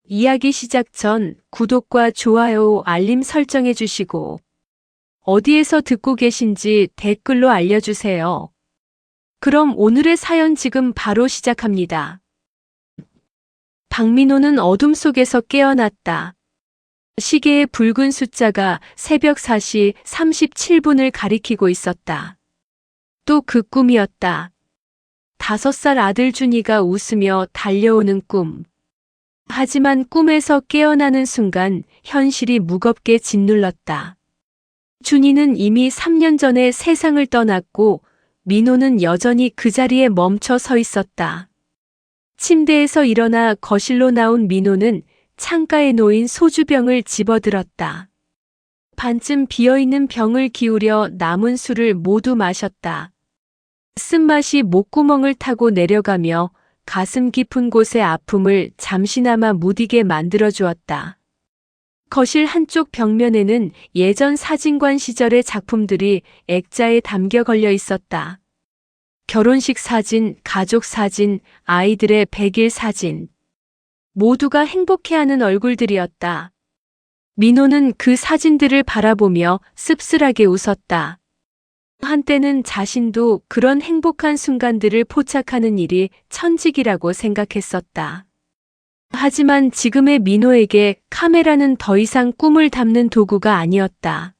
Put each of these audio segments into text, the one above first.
이야기 시작 전 구독과 좋아요, 알림 설정해 주시고 어디에서 듣고 계신지 댓글로 알려주세요. 그럼 오늘의 사연 지금 바로 시작합니다. 박민호는 어둠 속에서 깨어났다. 시계의 붉은 숫자가 새벽 4시 37분을 가리키고 있었다. 또 그 꿈이었다. 5살 아들 준이가 웃으며 달려오는 꿈. 하지만 꿈에서 깨어나는 순간 현실이 무겁게 짓눌렀다. 준이는 이미 3년 전에 세상을 떠났고 민호는 여전히 그 자리에 멈춰 서 있었다. 침대에서 일어나 거실로 나온 민호는 창가에 놓인 소주병을 집어들었다. 반쯤 비어있는 병을 기울여 남은 술을 모두 마셨다. 쓴맛이 목구멍을 타고 내려가며 가슴 깊은 곳의 아픔을 잠시나마 무디게 만들어 주었다. 거실 한쪽 벽면에는 예전 사진관 시절의 작품들이 액자에 담겨 걸려 있었다. 결혼식 사진, 가족 사진, 아이들의 100일 사진. 모두가 행복해하는 얼굴들이었다. 민호는 그 사진들을 바라보며 씁쓸하게 웃었다. 한때는 자신도 그런 행복한 순간들을 포착하는 일이 천직이라고 생각했었다. 하지만 지금의 민호에게 카메라는 더 이상 꿈을 담는 도구가 아니었다.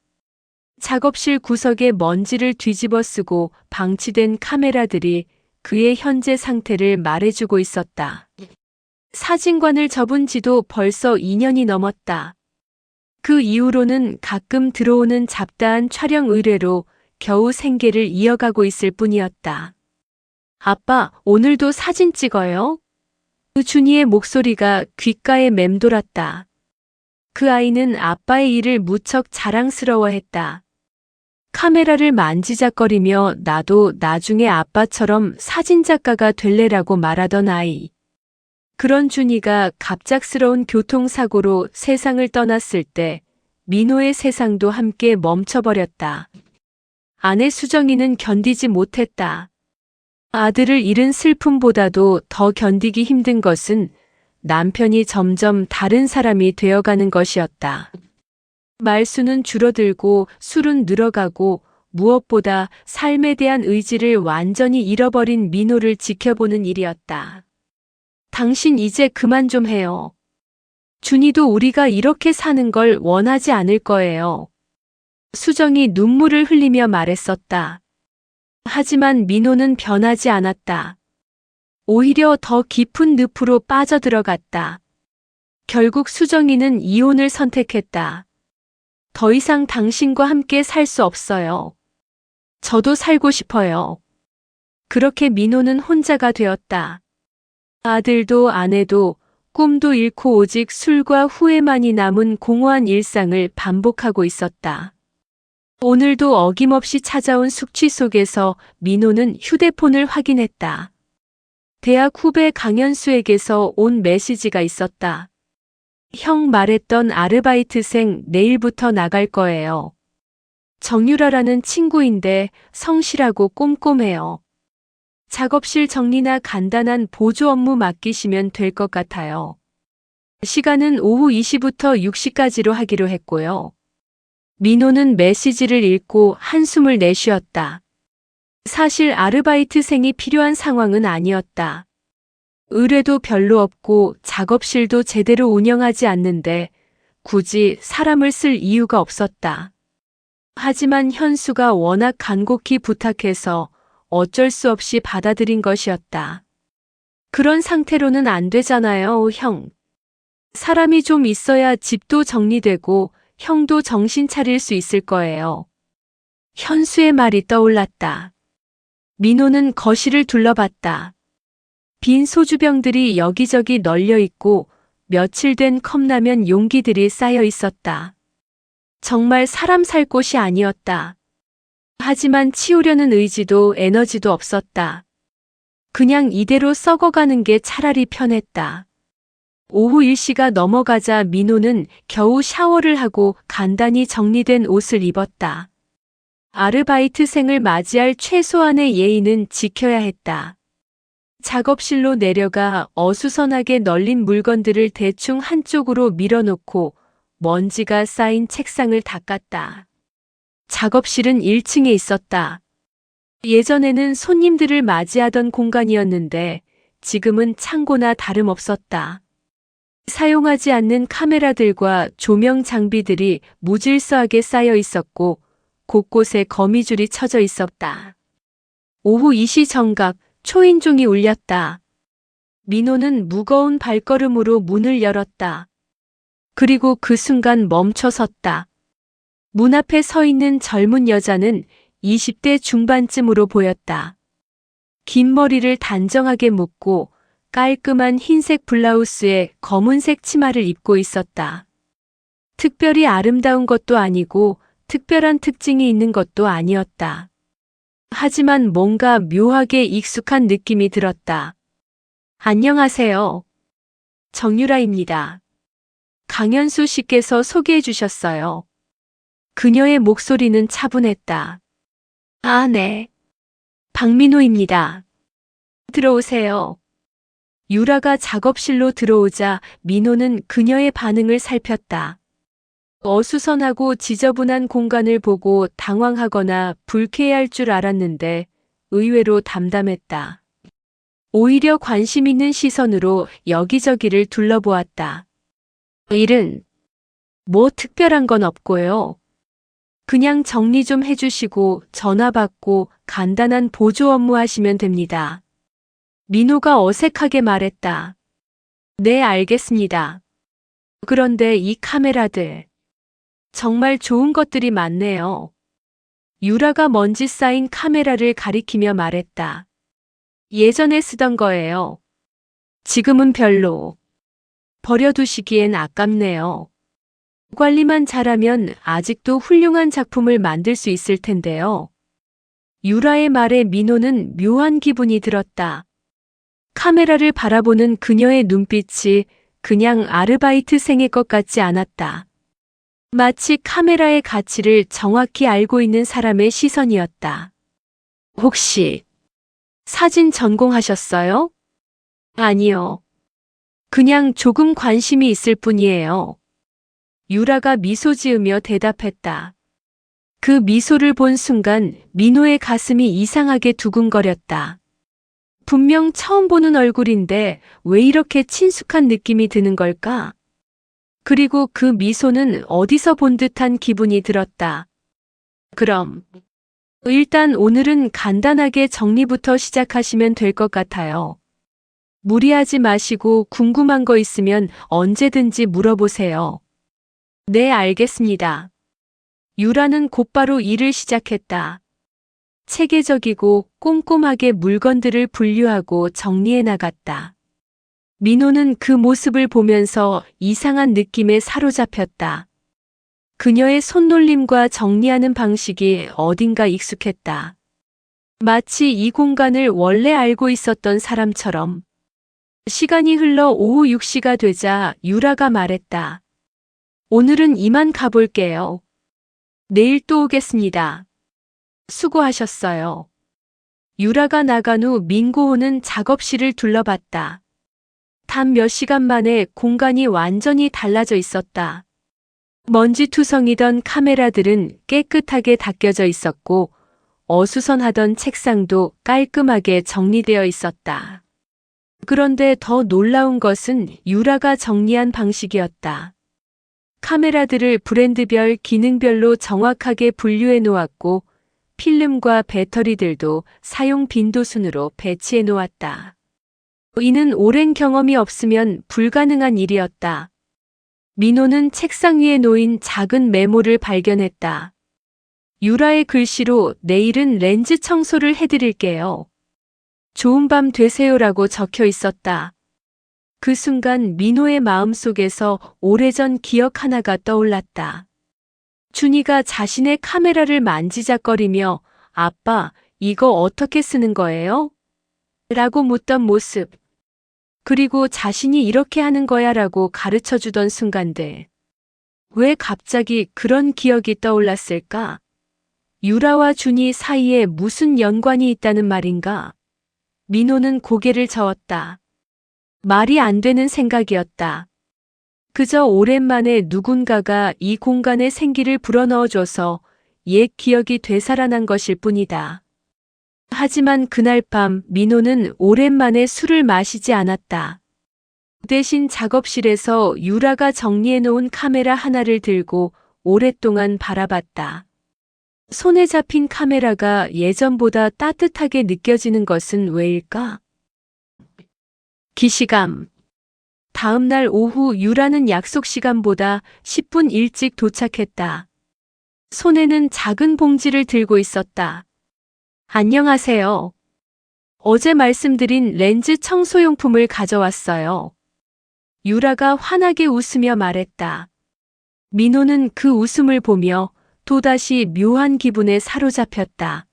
작업실 구석에 먼지를 뒤집어 쓰고 방치된 카메라들이 그의 현재 상태를 말해주고 있었다. 사진관을 접은 지도 벌써 2년이 넘었다. 그 이후로는 가끔 들어오는 잡다한 촬영 의뢰로 겨우 생계를 이어가고 있을 뿐이었다. 아빠, 오늘도 사진 찍어요? 준이의 목소리가 귓가에 맴돌았다. 그 아이는 아빠의 일을 무척 자랑스러워했다. 카메라를 만지작거리며 나도 나중에 아빠처럼 사진작가가 될래라고 말하던 아이. 그런 준이가 갑작스러운 교통사고로 세상을 떠났을 때 민호의 세상도 함께 멈춰버렸다. 아내 수정이는 견디지 못했다. 아들을 잃은 슬픔보다도 더 견디기 힘든 것은 남편이 점점 다른 사람이 되어가는 것이었다. 말수는 줄어들고 술은 늘어가고 무엇보다 삶에 대한 의지를 완전히 잃어버린 민호를 지켜보는 일이었다. 당신 이제 그만 좀 해요. 준이도 우리가 이렇게 사는 걸 원하지 않을 거예요. 수정이 눈물을 흘리며 말했었다. 하지만 민호는 변하지 않았다. 오히려 더 깊은 늪으로 빠져들어갔다. 결국 수정이는 이혼을 선택했다. 더 이상 당신과 함께 살 수 없어요. 저도 살고 싶어요. 그렇게 민호는 혼자가 되었다. 아들도 아내도 꿈도 잃고 오직 술과 후회만이 남은 공허한 일상을 반복하고 있었다. 오늘도 어김없이 찾아온 숙취 속에서 민호는 휴대폰을 확인했다. 대학 후배 강현수에게서 온 메시지가 있었다. 형 말했던 아르바이트생 내일부터 나갈 거예요. 정유라라는 친구인데 성실하고 꼼꼼해요. 작업실 정리나 간단한 보조 업무 맡기시면 될 것 같아요. 시간은 오후 2시부터 6시까지로 하기로 했고요. 민호는 메시지를 읽고 한숨을 내쉬었다. 사실 아르바이트생이 필요한 상황은 아니었다. 의뢰도 별로 없고 작업실도 제대로 운영하지 않는데 굳이 사람을 쓸 이유가 없었다. 하지만 현수가 워낙 간곡히 부탁해서 어쩔 수 없이 받아들인 것이었다. 그런 상태로는 안 되잖아요, 형. 사람이 좀 있어야 집도 정리되고 형도 정신 차릴 수 있을 거예요. 현수의 말이 떠올랐다. 민호는 거실을 둘러봤다. 빈 소주병들이 여기저기 널려 있고 며칠 된 컵라면 용기들이 쌓여 있었다. 정말 사람 살 곳이 아니었다. 하지만 치우려는 의지도 에너지도 없었다. 그냥 이대로 썩어가는 게 차라리 편했다. 오후 1시가 넘어가자 민호는 겨우 샤워를 하고 간단히 정리된 옷을 입었다. 아르바이트생을 맞이할 최소한의 예의는 지켜야 했다. 작업실로 내려가 어수선하게 널린 물건들을 대충 한쪽으로 밀어놓고 먼지가 쌓인 책상을 닦았다. 작업실은 1층에 있었다. 예전에는 손님들을 맞이하던 공간이었는데 지금은 창고나 다름없었다. 사용하지 않는 카메라들과 조명 장비들이 무질서하게 쌓여 있었고 곳곳에 거미줄이 쳐져 있었다. 오후 2시 정각 초인종이 울렸다. 민호는 무거운 발걸음으로 문을 열었다. 그리고 그 순간 멈춰 섰다. 문 앞에 서 있는 젊은 여자는 20대 중반쯤으로 보였다. 긴 머리를 단정하게 묶고 깔끔한 흰색 블라우스에 검은색 치마를 입고 있었다. 특별히 아름다운 것도 아니고 특별한 특징이 있는 것도 아니었다. 하지만 뭔가 묘하게 익숙한 느낌이 들었다. 안녕하세요. 정유라입니다. 강현수 씨께서 소개해 주셨어요. 그녀의 목소리는 차분했다. 아, 네. 박민호입니다. 들어오세요. 유라가 작업실로 들어오자 민호는 그녀의 반응을 살폈다. 어수선하고 지저분한 공간을 보고 당황하거나 불쾌해할 줄 알았는데 의외로 담담했다. 오히려 관심 있는 시선으로 여기저기를 둘러보았다. 일은 뭐 특별한 건 없고요. 그냥 정리 좀 해주시고 전화 받고 간단한 보조 업무 하시면 됩니다. 민호가 어색하게 말했다. 네, 알겠습니다. 그런데 이 카메라들 정말 좋은 것들이 많네요. 유라가 먼지 쌓인 카메라를 가리키며 말했다. 예전에 쓰던 거예요. 지금은 별로. 버려두시기엔 아깝네요. 관리만 잘하면 아직도 훌륭한 작품을 만들 수 있을 텐데요. 유라의 말에 민호는 묘한 기분이 들었다. 카메라를 바라보는 그녀의 눈빛이 그냥 아르바이트생의 것 같지 않았다. 마치 카메라의 가치를 정확히 알고 있는 사람의 시선이었다. 혹시 사진 전공하셨어요? 아니요. 그냥 조금 관심이 있을 뿐이에요. 유라가 미소 지으며 대답했다. 그 미소를 본 순간 민호의 가슴이 이상하게 두근거렸다. 분명 처음 보는 얼굴인데 왜 이렇게 친숙한 느낌이 드는 걸까? 그리고 그 미소는 어디서 본 듯한 기분이 들었다. 그럼 일단 오늘은 간단하게 정리부터 시작하시면 될 것 같아요. 무리하지 마시고 궁금한 거 있으면 언제든지 물어보세요. 네, 알겠습니다. 유라는 곧바로 일을 시작했다. 체계적이고 꼼꼼하게 물건들을 분류하고 정리해 나갔다. 민호는 그 모습을 보면서 이상한 느낌에 사로잡혔다. 그녀의 손놀림과 정리하는 방식이 어딘가 익숙했다. 마치 이 공간을 원래 알고 있었던 사람처럼. 시간이 흘러 오후 6시가 되자 유라가 말했다. 오늘은 이만 가볼게요. 내일 또 오겠습니다. 수고하셨어요. 유라가 나간 후 민고호는 작업실을 둘러봤다. 단 몇 시간 만에 공간이 완전히 달라져 있었다. 먼지투성이던 카메라들은 깨끗하게 닦여져 있었고 어수선하던 책상도 깔끔하게 정리되어 있었다. 그런데 더 놀라운 것은 유라가 정리한 방식이었다. 카메라들을 브랜드별, 기능별로 정확하게 분류해 놓았고 필름과 배터리들도 사용 빈도 순으로 배치해 놓았다. 이는 오랜 경험이 없으면 불가능한 일이었다. 민호는 책상 위에 놓인 작은 메모를 발견했다. 유라의 글씨로 내일은 렌즈 청소를 해드릴게요. 좋은 밤 되세요라고 적혀 있었다. 그 순간 민호의 마음속에서 오래전 기억 하나가 떠올랐다. 준이가 자신의 카메라를 만지작거리며 아빠, 이거 어떻게 쓰는 거예요? 라고 묻던 모습. 그리고 자신이 이렇게 하는 거야 라고 가르쳐 주던 순간들. 왜 갑자기 그런 기억이 떠올랐을까? 유라와 준이 사이에 무슨 연관이 있다는 말인가? 민호는 고개를 저었다. 말이 안 되는 생각이었다. 그저 오랜만에 누군가가 이 공간에 생기를 불어넣어줘서 옛 기억이 되살아난 것일 뿐이다. 하지만 그날 밤 민호는 오랜만에 술을 마시지 않았다. 대신 작업실에서 유라가 정리해놓은 카메라 하나를 들고 오랫동안 바라봤다. 손에 잡힌 카메라가 예전보다 따뜻하게 느껴지는 것은 왜일까? 기시감. 다음 날 오후 유라는 약속 시간보다 10분 일찍 도착했다. 손에는 작은 봉지를 들고 있었다. 안녕하세요. 어제 말씀드린 렌즈 청소용품을 가져왔어요. 유라가 환하게 웃으며 말했다. 민호는 그 웃음을 보며 또다시 묘한 기분에 사로잡혔다.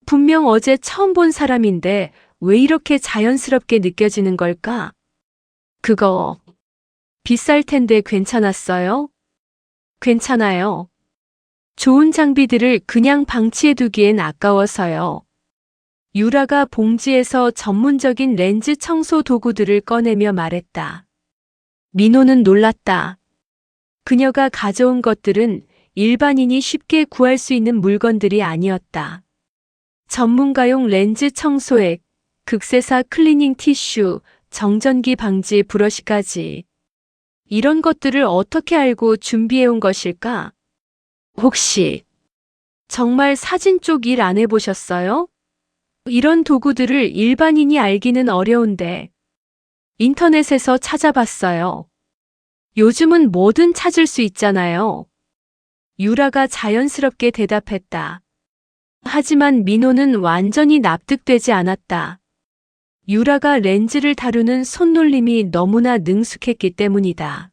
분명 어제 처음 본 사람인데 왜 이렇게 자연스럽게 느껴지는 걸까? 그거 비쌀 텐데 괜찮았어요? 괜찮아요. 좋은 장비들을 그냥 방치해두기엔 아까워서요. 유라가 봉지에서 전문적인 렌즈 청소 도구들을 꺼내며 말했다. 민호는 놀랐다. 그녀가 가져온 것들은 일반인이 쉽게 구할 수 있는 물건들이 아니었다. 전문가용 렌즈 청소액, 극세사 클리닝 티슈, 정전기 방지 브러쉬까지. 이런 것들을 어떻게 알고 준비해온 것일까? 혹시 정말 사진 쪽 일 안 해보셨어요? 이런 도구들을 일반인이 알기는 어려운데 인터넷에서 찾아봤어요. 요즘은 뭐든 찾을 수 있잖아요. 유라가 자연스럽게 대답했다. 하지만 민호는 완전히 납득되지 않았다. 유라가 렌즈를 다루는 손놀림이 너무나 능숙했기 때문이다.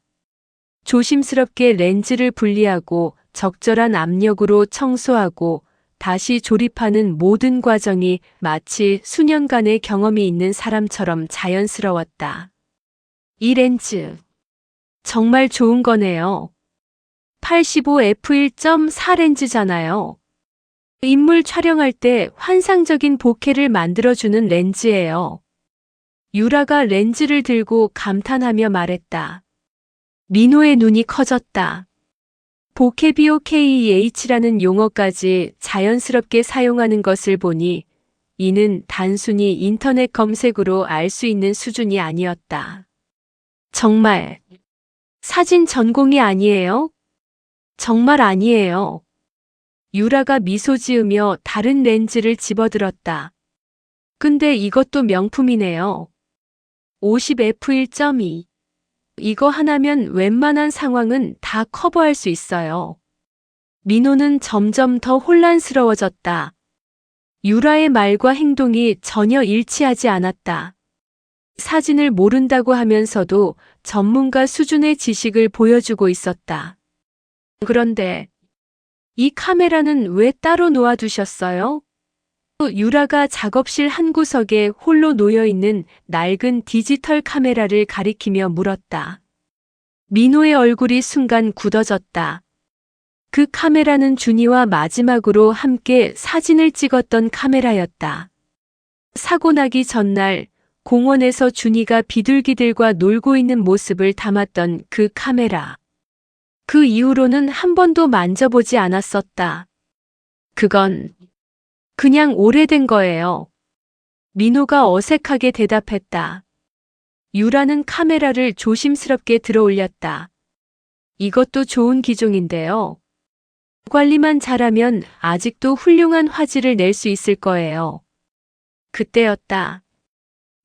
조심스럽게 렌즈를 분리하고 적절한 압력으로 청소하고 다시 조립하는 모든 과정이 마치 수년간의 경험이 있는 사람처럼 자연스러웠다. 이 렌즈 정말 좋은 거네요. 85f1.4 렌즈잖아요. 인물 촬영할 때 환상적인 보케를 만들어주는 렌즈예요. 유라가 렌즈를 들고 감탄하며 말했다. 민호의 눈이 커졌다. 보케비오케이H라는 용어까지 자연스럽게 사용하는 것을 보니 이는 단순히 인터넷 검색으로 알 수 있는 수준이 아니었다. 정말 사진 전공이 아니에요? 정말 아니에요. 유라가 미소 지으며 다른 렌즈를 집어들었다. 근데 이것도 명품이네요. 50f1.2. 이거 하나면 웬만한 상황은 다 커버할 수 있어요. 민호는 점점 더 혼란스러워졌다. 유라의 말과 행동이 전혀 일치하지 않았다. 사진을 모른다고 하면서도 전문가 수준의 지식을 보여주고 있었다. 그런데 이 카메라는 왜 따로 놓아두셨어요? 유라가 작업실 한 구석에 홀로 놓여있는 낡은 디지털 카메라를 가리키며 물었다. 민호의 얼굴이 순간 굳어졌다. 그 카메라는 준이와 마지막으로 함께 사진을 찍었던 카메라였다. 사고 나기 전날 공원에서 준이가 비둘기들과 놀고 있는 모습을 담았던 그 카메라. 그 이후로는 한 번도 만져보지 않았었다. 그건 그냥 오래된 거예요. 민호가 어색하게 대답했다. 유라는 카메라를 조심스럽게 들어 올렸다. 이것도 좋은 기종인데요. 관리만 잘하면 아직도 훌륭한 화질을 낼 수 있을 거예요. 그때였다.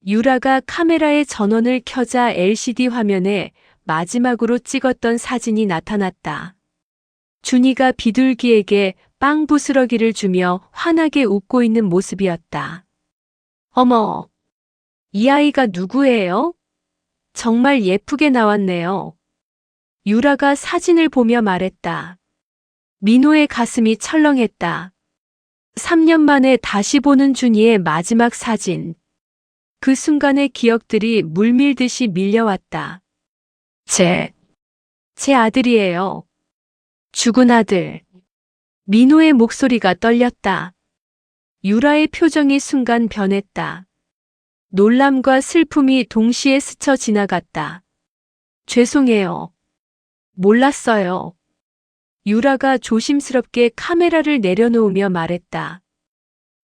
유라가 카메라의 전원을 켜자 LCD 화면에 마지막으로 찍었던 사진이 나타났다. 준이가 비둘기에게 빵 부스러기를 주며 환하게 웃고 있는 모습이었다. 어머, 이 아이가 누구예요? 정말 예쁘게 나왔네요. 유라가 사진을 보며 말했다. 민호의 가슴이 철렁했다. 3년 만에 다시 보는 준이의 마지막 사진. 그 순간의 기억들이 물밀듯이 밀려왔다. 제 아들이에요. 죽은 아들. 민호의 목소리가 떨렸다. 유라의 표정이 순간 변했다. 놀람과 슬픔이 동시에 스쳐 지나갔다. 죄송해요. 몰랐어요. 유라가 조심스럽게 카메라를 내려놓으며 말했다.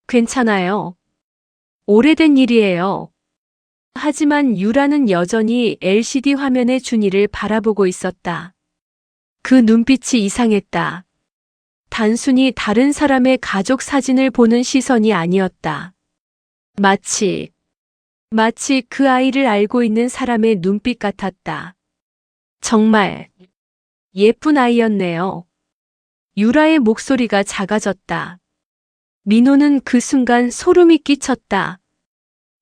괜찮아요. 오래된 일이에요. 하지만 유라는 여전히 LCD 화면의 준이를 바라보고 있었다. 그 눈빛이 이상했다. 단순히 다른 사람의 가족 사진을 보는 시선이 아니었다. 마치 그 아이를 알고 있는 사람의 눈빛 같았다. 정말 예쁜 아이였네요. 유라의 목소리가 작아졌다. 민호는 그 순간 소름이 끼쳤다.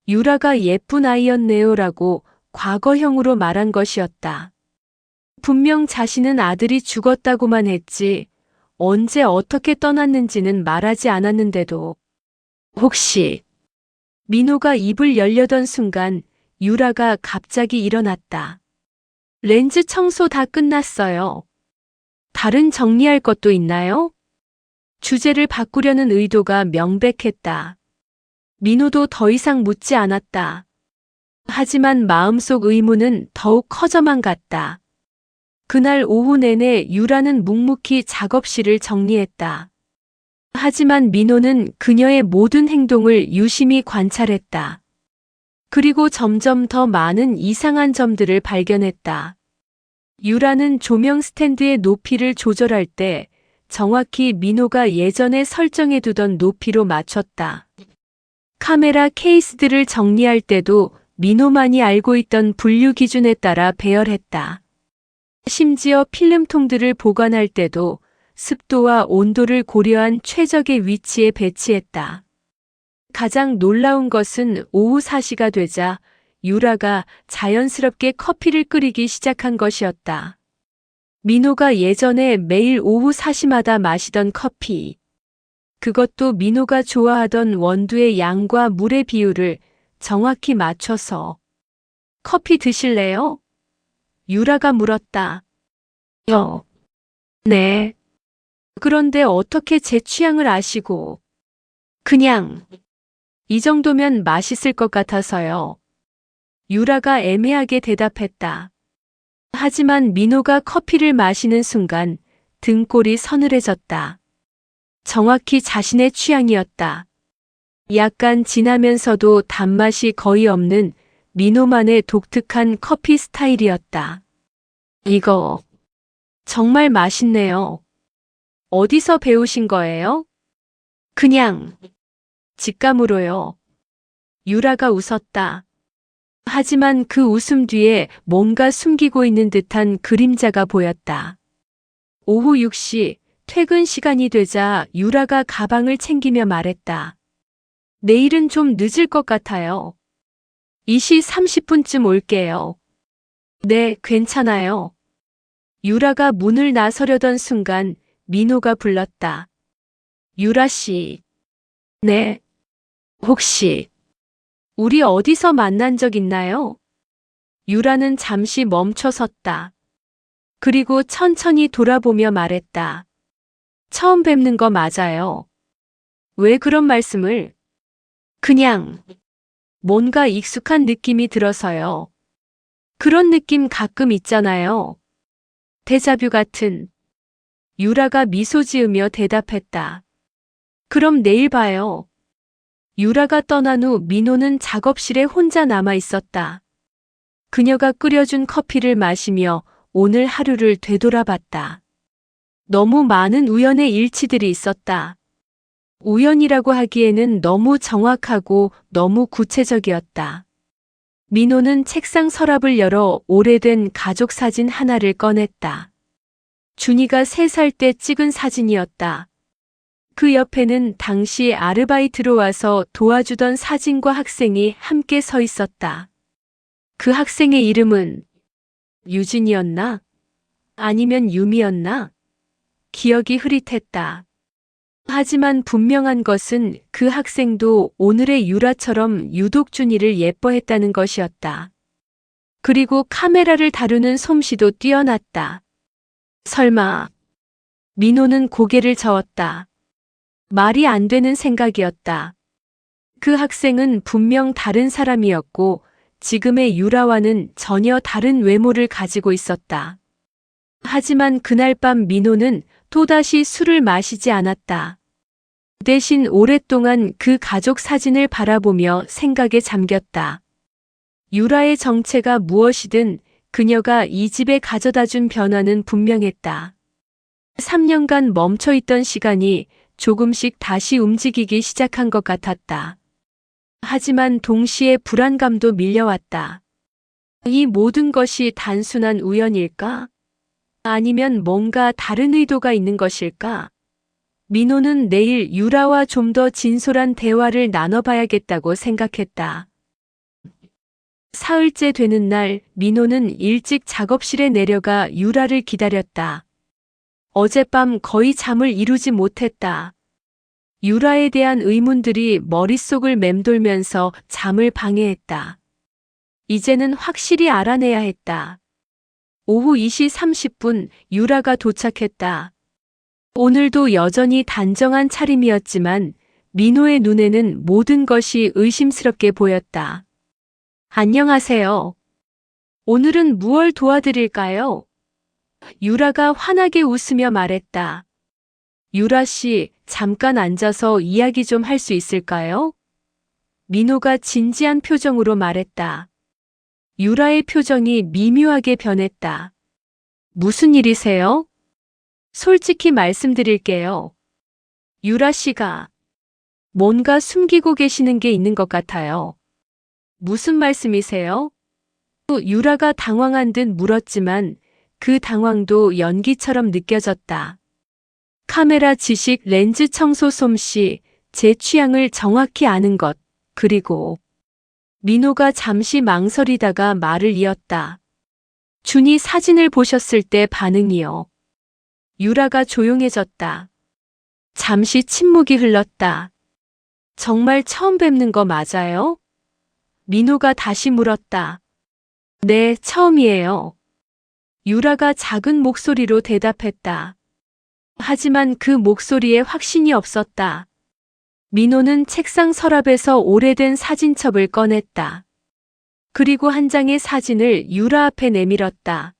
유라가 예쁜 아이였네요라고 과거형으로 말한 것이었다. 분명 자신은 아들이 죽었다고만 했지 언제 어떻게 떠났는지는 말하지 않았는데도. 혹시 민호가 입을 열려던 순간 유라가 갑자기 일어났다. 렌즈 청소 다 끝났어요. 다른 정리할 것도 있나요? 주제를 바꾸려는 의도가 명백했다. 민호도 더 이상 묻지 않았다. 하지만 마음속 의문은 더욱 커져만 갔다. 그날 오후 내내 유라는 묵묵히 작업실을 정리했다. 하지만 민호는 그녀의 모든 행동을 유심히 관찰했다. 그리고 점점 더 많은 이상한 점들을 발견했다. 유라는 조명 스탠드의 높이를 조절할 때 정확히 민호가 예전에 설정해두던 높이로 맞췄다. 카메라 케이스들을 정리할 때도 민호만이 알고 있던 분류 기준에 따라 배열했다. 심지어 필름통들을 보관할 때도 습도와 온도를 고려한 최적의 위치에 배치했다. 가장 놀라운 것은 오후 4시가 되자 유라가 자연스럽게 커피를 끓이기 시작한 것이었다. 민호가 예전에 매일 오후 4시마다 마시던 커피. 그것도 민호가 좋아하던 원두의 양과 물의 비율을 정확히 맞춰서. 커피 드실래요? 유라가 물었다. 네. 그런데 어떻게 제 취향을 아시고. 그냥 이 정도면 맛있을 것 같아서요. 유라가 애매하게 대답했다. 하지만 민호가 커피를 마시는 순간 등골이 서늘해졌다. 정확히 자신의 취향이었다. 약간 진하면서도 단맛이 거의 없는 민호만의 독특한 커피 스타일이었다. 이거 정말 맛있네요. 어디서 배우신 거예요? 그냥 직감으로요. 유라가 웃었다. 하지만 그 웃음 뒤에 뭔가 숨기고 있는 듯한 그림자가 보였다. 오후 6시 퇴근 시간이 되자 유라가 가방을 챙기며 말했다. 내일은 좀 늦을 것 같아요. 2시 30분쯤 올게요. 네, 괜찮아요. 유라가 문을 나서려던 순간 민호가 불렀다. 유라 씨. 네. 혹시 우리 어디서 만난 적 있나요? 유라는 잠시 멈춰 섰다. 그리고 천천히 돌아보며 말했다. 처음 뵙는 거 맞아요. 왜 그런 말씀을? 그냥 뭔가 익숙한 느낌이 들어서요. 그런 느낌 가끔 있잖아요. 데자뷰 같은. 유라가 미소 지으며 대답했다. 그럼 내일 봐요. 유라가 떠난 후 민호는 작업실에 혼자 남아 있었다. 그녀가 끓여준 커피를 마시며 오늘 하루를 되돌아봤다. 너무 많은 우연의 일치들이 있었다. 우연이라고 하기에는 너무 정확하고 너무 구체적이었다. 민호는 책상 서랍을 열어 오래된 가족 사진 하나를 꺼냈다. 준이가 3살 때 찍은 사진이었다. 그 옆에는 당시 아르바이트로 와서 도와주던 사진과 학생이 함께 서 있었다. 그 학생의 이름은 유진이었나? 아니면 유미였나? 기억이 흐릿했다. 하지만 분명한 것은 그 학생도 오늘의 유라처럼 유독 준이를 예뻐했다는 것이었다. 그리고 카메라를 다루는 솜씨도 뛰어났다. 설마. 민호는 고개를 저었다. 말이 안 되는 생각이었다. 그 학생은 분명 다른 사람이었고 지금의 유라와는 전혀 다른 외모를 가지고 있었다. 하지만 그날 밤 민호는 또다시 술을 마시지 않았다. 대신 오랫동안 그 가족 사진을 바라보며 생각에 잠겼다. 유라의 정체가 무엇이든 그녀가 이 집에 가져다 준 변화는 분명했다. 3년간 멈춰있던 시간이 조금씩 다시 움직이기 시작한 것 같았다. 하지만 동시에 불안감도 밀려왔다. 이 모든 것이 단순한 우연일까? 아니면 뭔가 다른 의도가 있는 것일까? 민호는 내일 유라와 좀 더 진솔한 대화를 나눠봐야겠다고 생각했다. 사흘째 되는 날, 민호는 일찍 작업실에 내려가 유라를 기다렸다. 어젯밤 거의 잠을 이루지 못했다. 유라에 대한 의문들이 머릿속을 맴돌면서 잠을 방해했다. 이제는 확실히 알아내야 했다. 오후 2시 30분 유라가 도착했다. 오늘도 여전히 단정한 차림이었지만 민호의 눈에는 모든 것이 의심스럽게 보였다. 안녕하세요. 오늘은 무얼 도와드릴까요? 유라가 환하게 웃으며 말했다. 유라 씨, 잠깐 앉아서 이야기 좀 할 수 있을까요? 민호가 진지한 표정으로 말했다. 유라의 표정이 미묘하게 변했다. 무슨 일이세요? 솔직히 말씀드릴게요. 유라 씨가 뭔가 숨기고 계시는 게 있는 것 같아요. 무슨 말씀이세요? 또 유라가 당황한 듯 물었지만 그 당황도 연기처럼 느껴졌다. 카메라 지식, 렌즈 청소 솜씨, 제 취향을 정확히 아는 것, 그리고 민호가 잠시 망설이다가 말을 이었다. 준이 사진을 보셨을 때 반응이요. 유라가 조용해졌다. 잠시 침묵이 흘렀다. 정말 처음 뵙는 거 맞아요? 민호가 다시 물었다. 네, 처음이에요. 유라가 작은 목소리로 대답했다. 하지만 그 목소리에 확신이 없었다. 민호는 책상 서랍에서 오래된 사진첩을 꺼냈다. 그리고 한 장의 사진을 유라 앞에 내밀었다.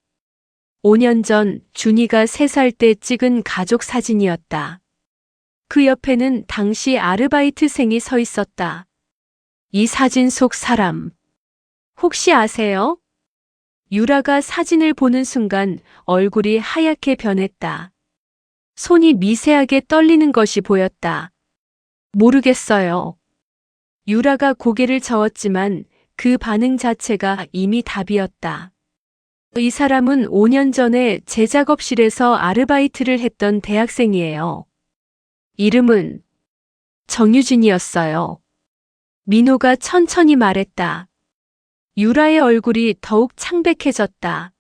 5년 전 준이가 3살 때 찍은 가족 사진이었다. 그 옆에는 당시 아르바이트생이 서 있었다. 이 사진 속 사람, 혹시 아세요? 유라가 사진을 보는 순간 얼굴이 하얗게 변했다. 손이 미세하게 떨리는 것이 보였다. 모르겠어요. 유라가 고개를 저었지만 그 반응 자체가 이미 답이었다. 이 사람은 5년 전에 제 작업실에서 아르바이트를 했던 대학생이에요. 이름은 정유진이었어요. 민호가 천천히 말했다. 유라의 얼굴이 더욱 창백해졌다.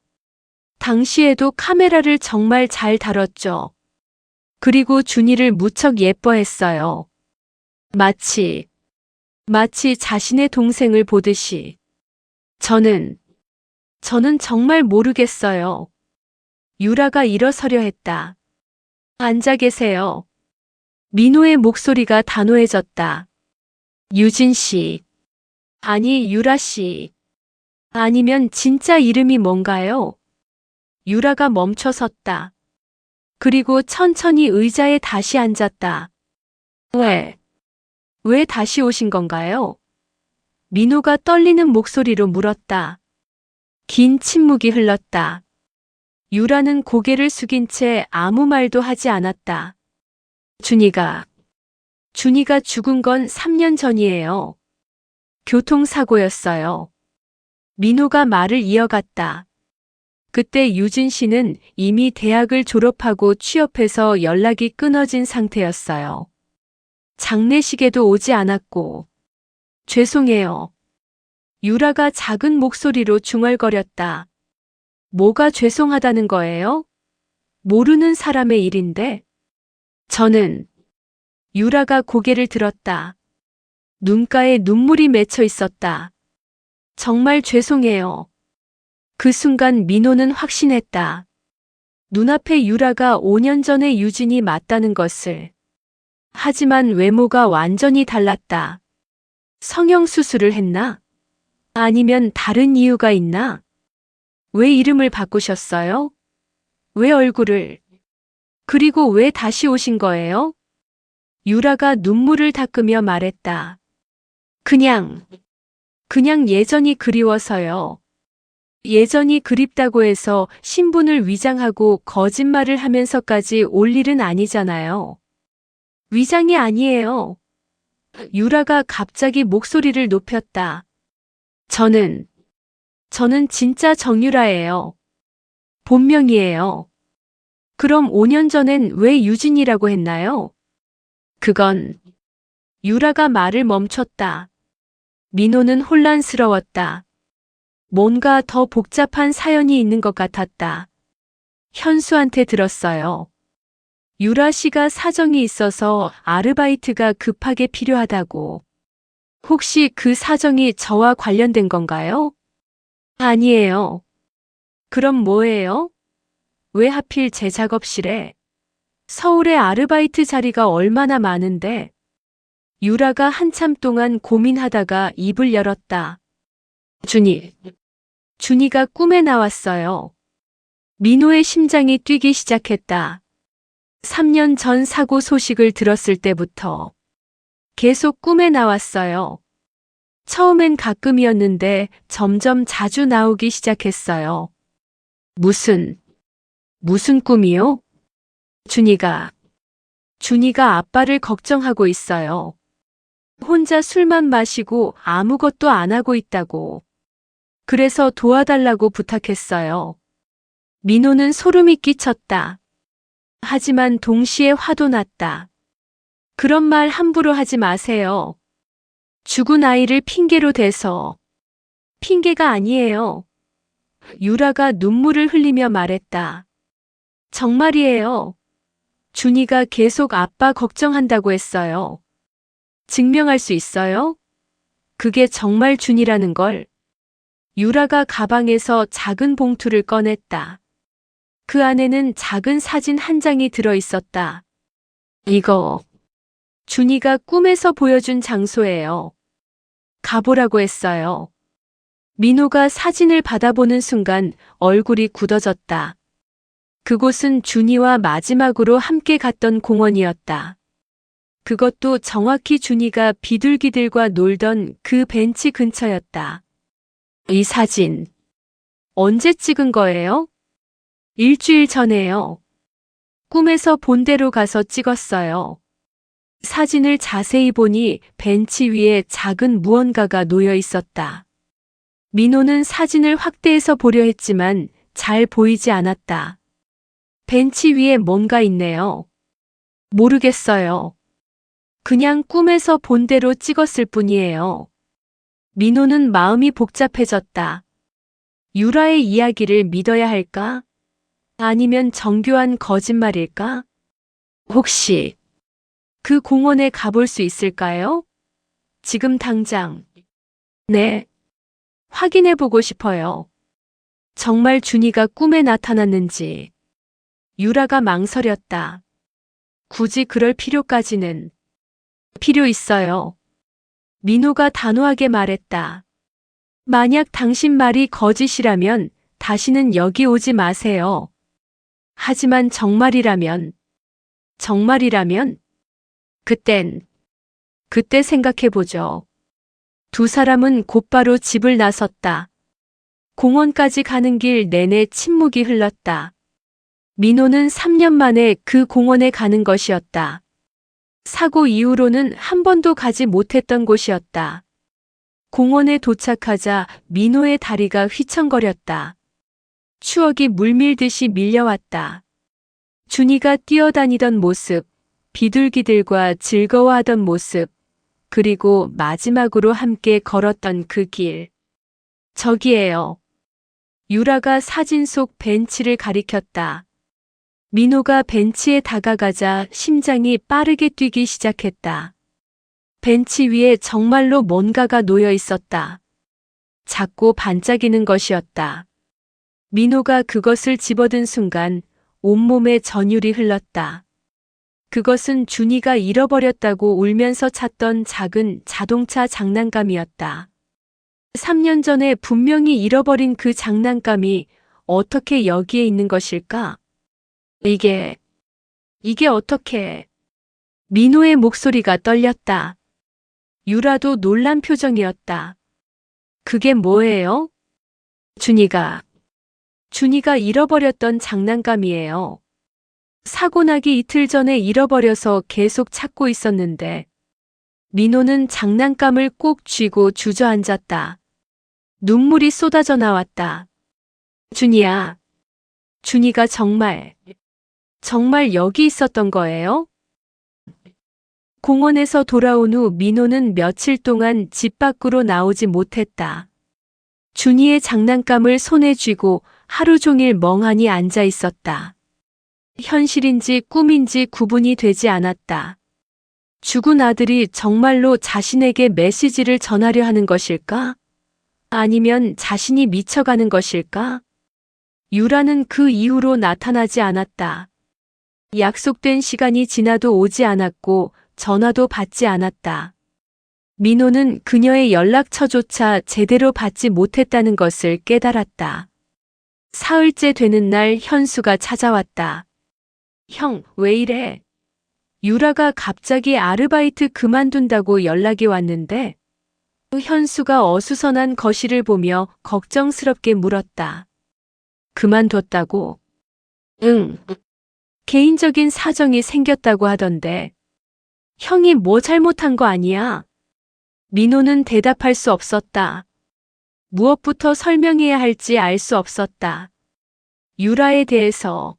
당시에도 카메라를 정말 잘 다뤘죠. 그리고 준이를 무척 예뻐했어요. 마치 자신의 동생을 보듯이. 저는 정말 모르겠어요. 유라가 일어서려 했다. 앉아 계세요. 민호의 목소리가 단호해졌다. 유진 씨. 아니, 유라 씨. 아니면 진짜 이름이 뭔가요? 유라가 멈춰섰다. 그리고 천천히 의자에 다시 앉았다. 왜 다시 오신 건가요? 민호가 떨리는 목소리로 물었다. 긴 침묵이 흘렀다. 유라는 고개를 숙인 채 아무 말도 하지 않았다. 준이가 죽은 건 3년 전이에요. 교통사고였어요. 민호가 말을 이어갔다. 그때 유진 씨는 이미 대학을 졸업하고 취업해서 연락이 끊어진 상태였어요. 장례식에도 오지 않았고. 죄송해요. 유라가 작은 목소리로 중얼거렸다. 뭐가 죄송하다는 거예요? 모르는 사람의 일인데. 저는 유라가 고개를 들었다. 눈가에 눈물이 맺혀 있었다. 정말 죄송해요. 그 순간 민호는 확신했다. 눈앞에 유라가 5년 전의 유진이 맞다는 것을. 하지만 외모가 완전히 달랐다. 성형수술을 했나? 아니면 다른 이유가 있나? 왜 이름을 바꾸셨어요? 왜 얼굴을? 그리고 왜 다시 오신 거예요? 유라가 눈물을 닦으며 말했다. 그냥 예전이 그리워서요. 예전이 그립다고 해서 신분을 위장하고 거짓말을 하면서까지 올 일은 아니잖아요. 위장이 아니에요. 유라가 갑자기 목소리를 높였다. 저는 진짜 정유라예요. 본명이에요. 그럼 5년 전엔 왜 유진이라고 했나요? 그건 유라가 말을 멈췄다. 민호는 혼란스러웠다. 뭔가 더 복잡한 사연이 있는 것 같았다. 현수한테 들었어요. 유라 씨가 사정이 있어서 아르바이트가 급하게 필요하다고. 혹시 그 사정이 저와 관련된 건가요? 아니에요. 그럼 뭐예요? 왜 하필 제 작업실에? 서울에 아르바이트 자리가 얼마나 많은데? 유라가 한참 동안 고민하다가 입을 열었다. 준이가 꿈에 나왔어요. 민호의 심장이 뛰기 시작했다. 3년 전 사고 소식을 들었을 때부터 계속 꿈에 나왔어요. 처음엔 가끔이었는데 점점 자주 나오기 시작했어요. 무슨 꿈이요? 준이가 아빠를 걱정하고 있어요. 혼자 술만 마시고 아무것도 안 하고 있다고. 그래서 도와달라고 부탁했어요. 민호는 소름이 끼쳤다. 하지만 동시에 화도 났다. 그런 말 함부로 하지 마세요. 죽은 아이를 핑계로 대서. 핑계가 아니에요. 유라가 눈물을 흘리며 말했다. 정말이에요. 준이가 계속 아빠 걱정한다고 했어요. 증명할 수 있어요? 그게 정말 준이라는 걸. 유라가 가방에서 작은 봉투를 꺼냈다. 그 안에는 작은 사진 한 장이 들어 있었다. 이거 준이가 꿈에서 보여준 장소예요. 가보라고 했어요. 민호가 사진을 받아보는 순간 얼굴이 굳어졌다. 그곳은 준이와 마지막으로 함께 갔던 공원이었다. 그것도 정확히 준이가 비둘기들과 놀던 그 벤치 근처였다. 이 사진 언제 찍은 거예요? 일주일 전에요. 꿈에서 본 데로 가서 찍었어요. 사진을 자세히 보니 벤치 위에 작은 무언가가 놓여 있었다. 민호는 사진을 확대해서 보려 했지만 잘 보이지 않았다. 벤치 위에 뭔가 있네요. 모르겠어요. 그냥 꿈에서 본 대로 찍었을 뿐이에요. 민호는 마음이 복잡해졌다. 유라의 이야기를 믿어야 할까? 아니면 정교한 거짓말일까? 혹시 그 공원에 가볼 수 있을까요? 지금 당장. 네. 확인해보고 싶어요. 정말 준이가 꿈에 나타났는지. 유라가 망설였다. 굳이 그럴 필요까지는. 필요 있어요. 민호가 단호하게 말했다. 만약 당신 말이 거짓이라면 다시는 여기 오지 마세요. 하지만 정말이라면 그때 생각해보죠. 두 사람은 곧바로 집을 나섰다. 공원까지 가는 길 내내 침묵이 흘렀다. 민호는 3년 만에 그 공원에 가는 것이었다. 사고 이후로는 한 번도 가지 못했던 곳이었다. 공원에 도착하자 민호의 다리가 휘청거렸다. 추억이 물밀듯이 밀려왔다. 준이가 뛰어다니던 모습, 비둘기들과 즐거워하던 모습, 그리고 마지막으로 함께 걸었던 그 길. 저기에요. 유라가 사진 속 벤치를 가리켰다. 민호가 벤치에 다가가자 심장이 빠르게 뛰기 시작했다. 벤치 위에 정말로 뭔가가 놓여 있었다. 작고 반짝이는 것이었다. 민호가 그것을 집어든 순간 온몸에 전율이 흘렀다. 그것은 준이가 잃어버렸다고 울면서 찾던 작은 자동차 장난감이었다. 3년 전에 분명히 잃어버린 그 장난감이 어떻게 여기에 있는 것일까? 이게 어떻게? 민호의 목소리가 떨렸다. 유라도 놀란 표정이었다. 그게 뭐예요? 준이가 잃어버렸던 장난감이에요. 사고 나기 이틀 전에 잃어버려서 계속 찾고 있었는데, 민호는 장난감을 꼭 쥐고 주저앉았다. 눈물이 쏟아져 나왔다. 준이야. 준이가 정말 여기 있었던 거예요? 공원에서 돌아온 후 민호는 며칠 동안 집 밖으로 나오지 못했다. 준이의 장난감을 손에 쥐고 하루 종일 멍하니 앉아 있었다. 현실인지 꿈인지 구분이 되지 않았다. 죽은 아들이 정말로 자신에게 메시지를 전하려 하는 것일까? 아니면 자신이 미쳐가는 것일까? 유라는 그 이후로 나타나지 않았다. 약속된 시간이 지나도 오지 않았고 전화도 받지 않았다. 민호는 그녀의 연락처조차 제대로 받지 못했다는 것을 깨달았다. 사흘째 되는 날 현수가 찾아왔다. 형, 왜 이래? 유라가 갑자기 아르바이트 그만둔다고 연락이 왔는데, 현수가 어수선한 거실을 보며 걱정스럽게 물었다. 그만뒀다고? 응. 개인적인 사정이 생겼다고 하던데. 형이 뭐 잘못한 거 아니야? 민호는 대답할 수 없었다. 무엇부터 설명해야 할지 알 수 없었다. 유라에 대해서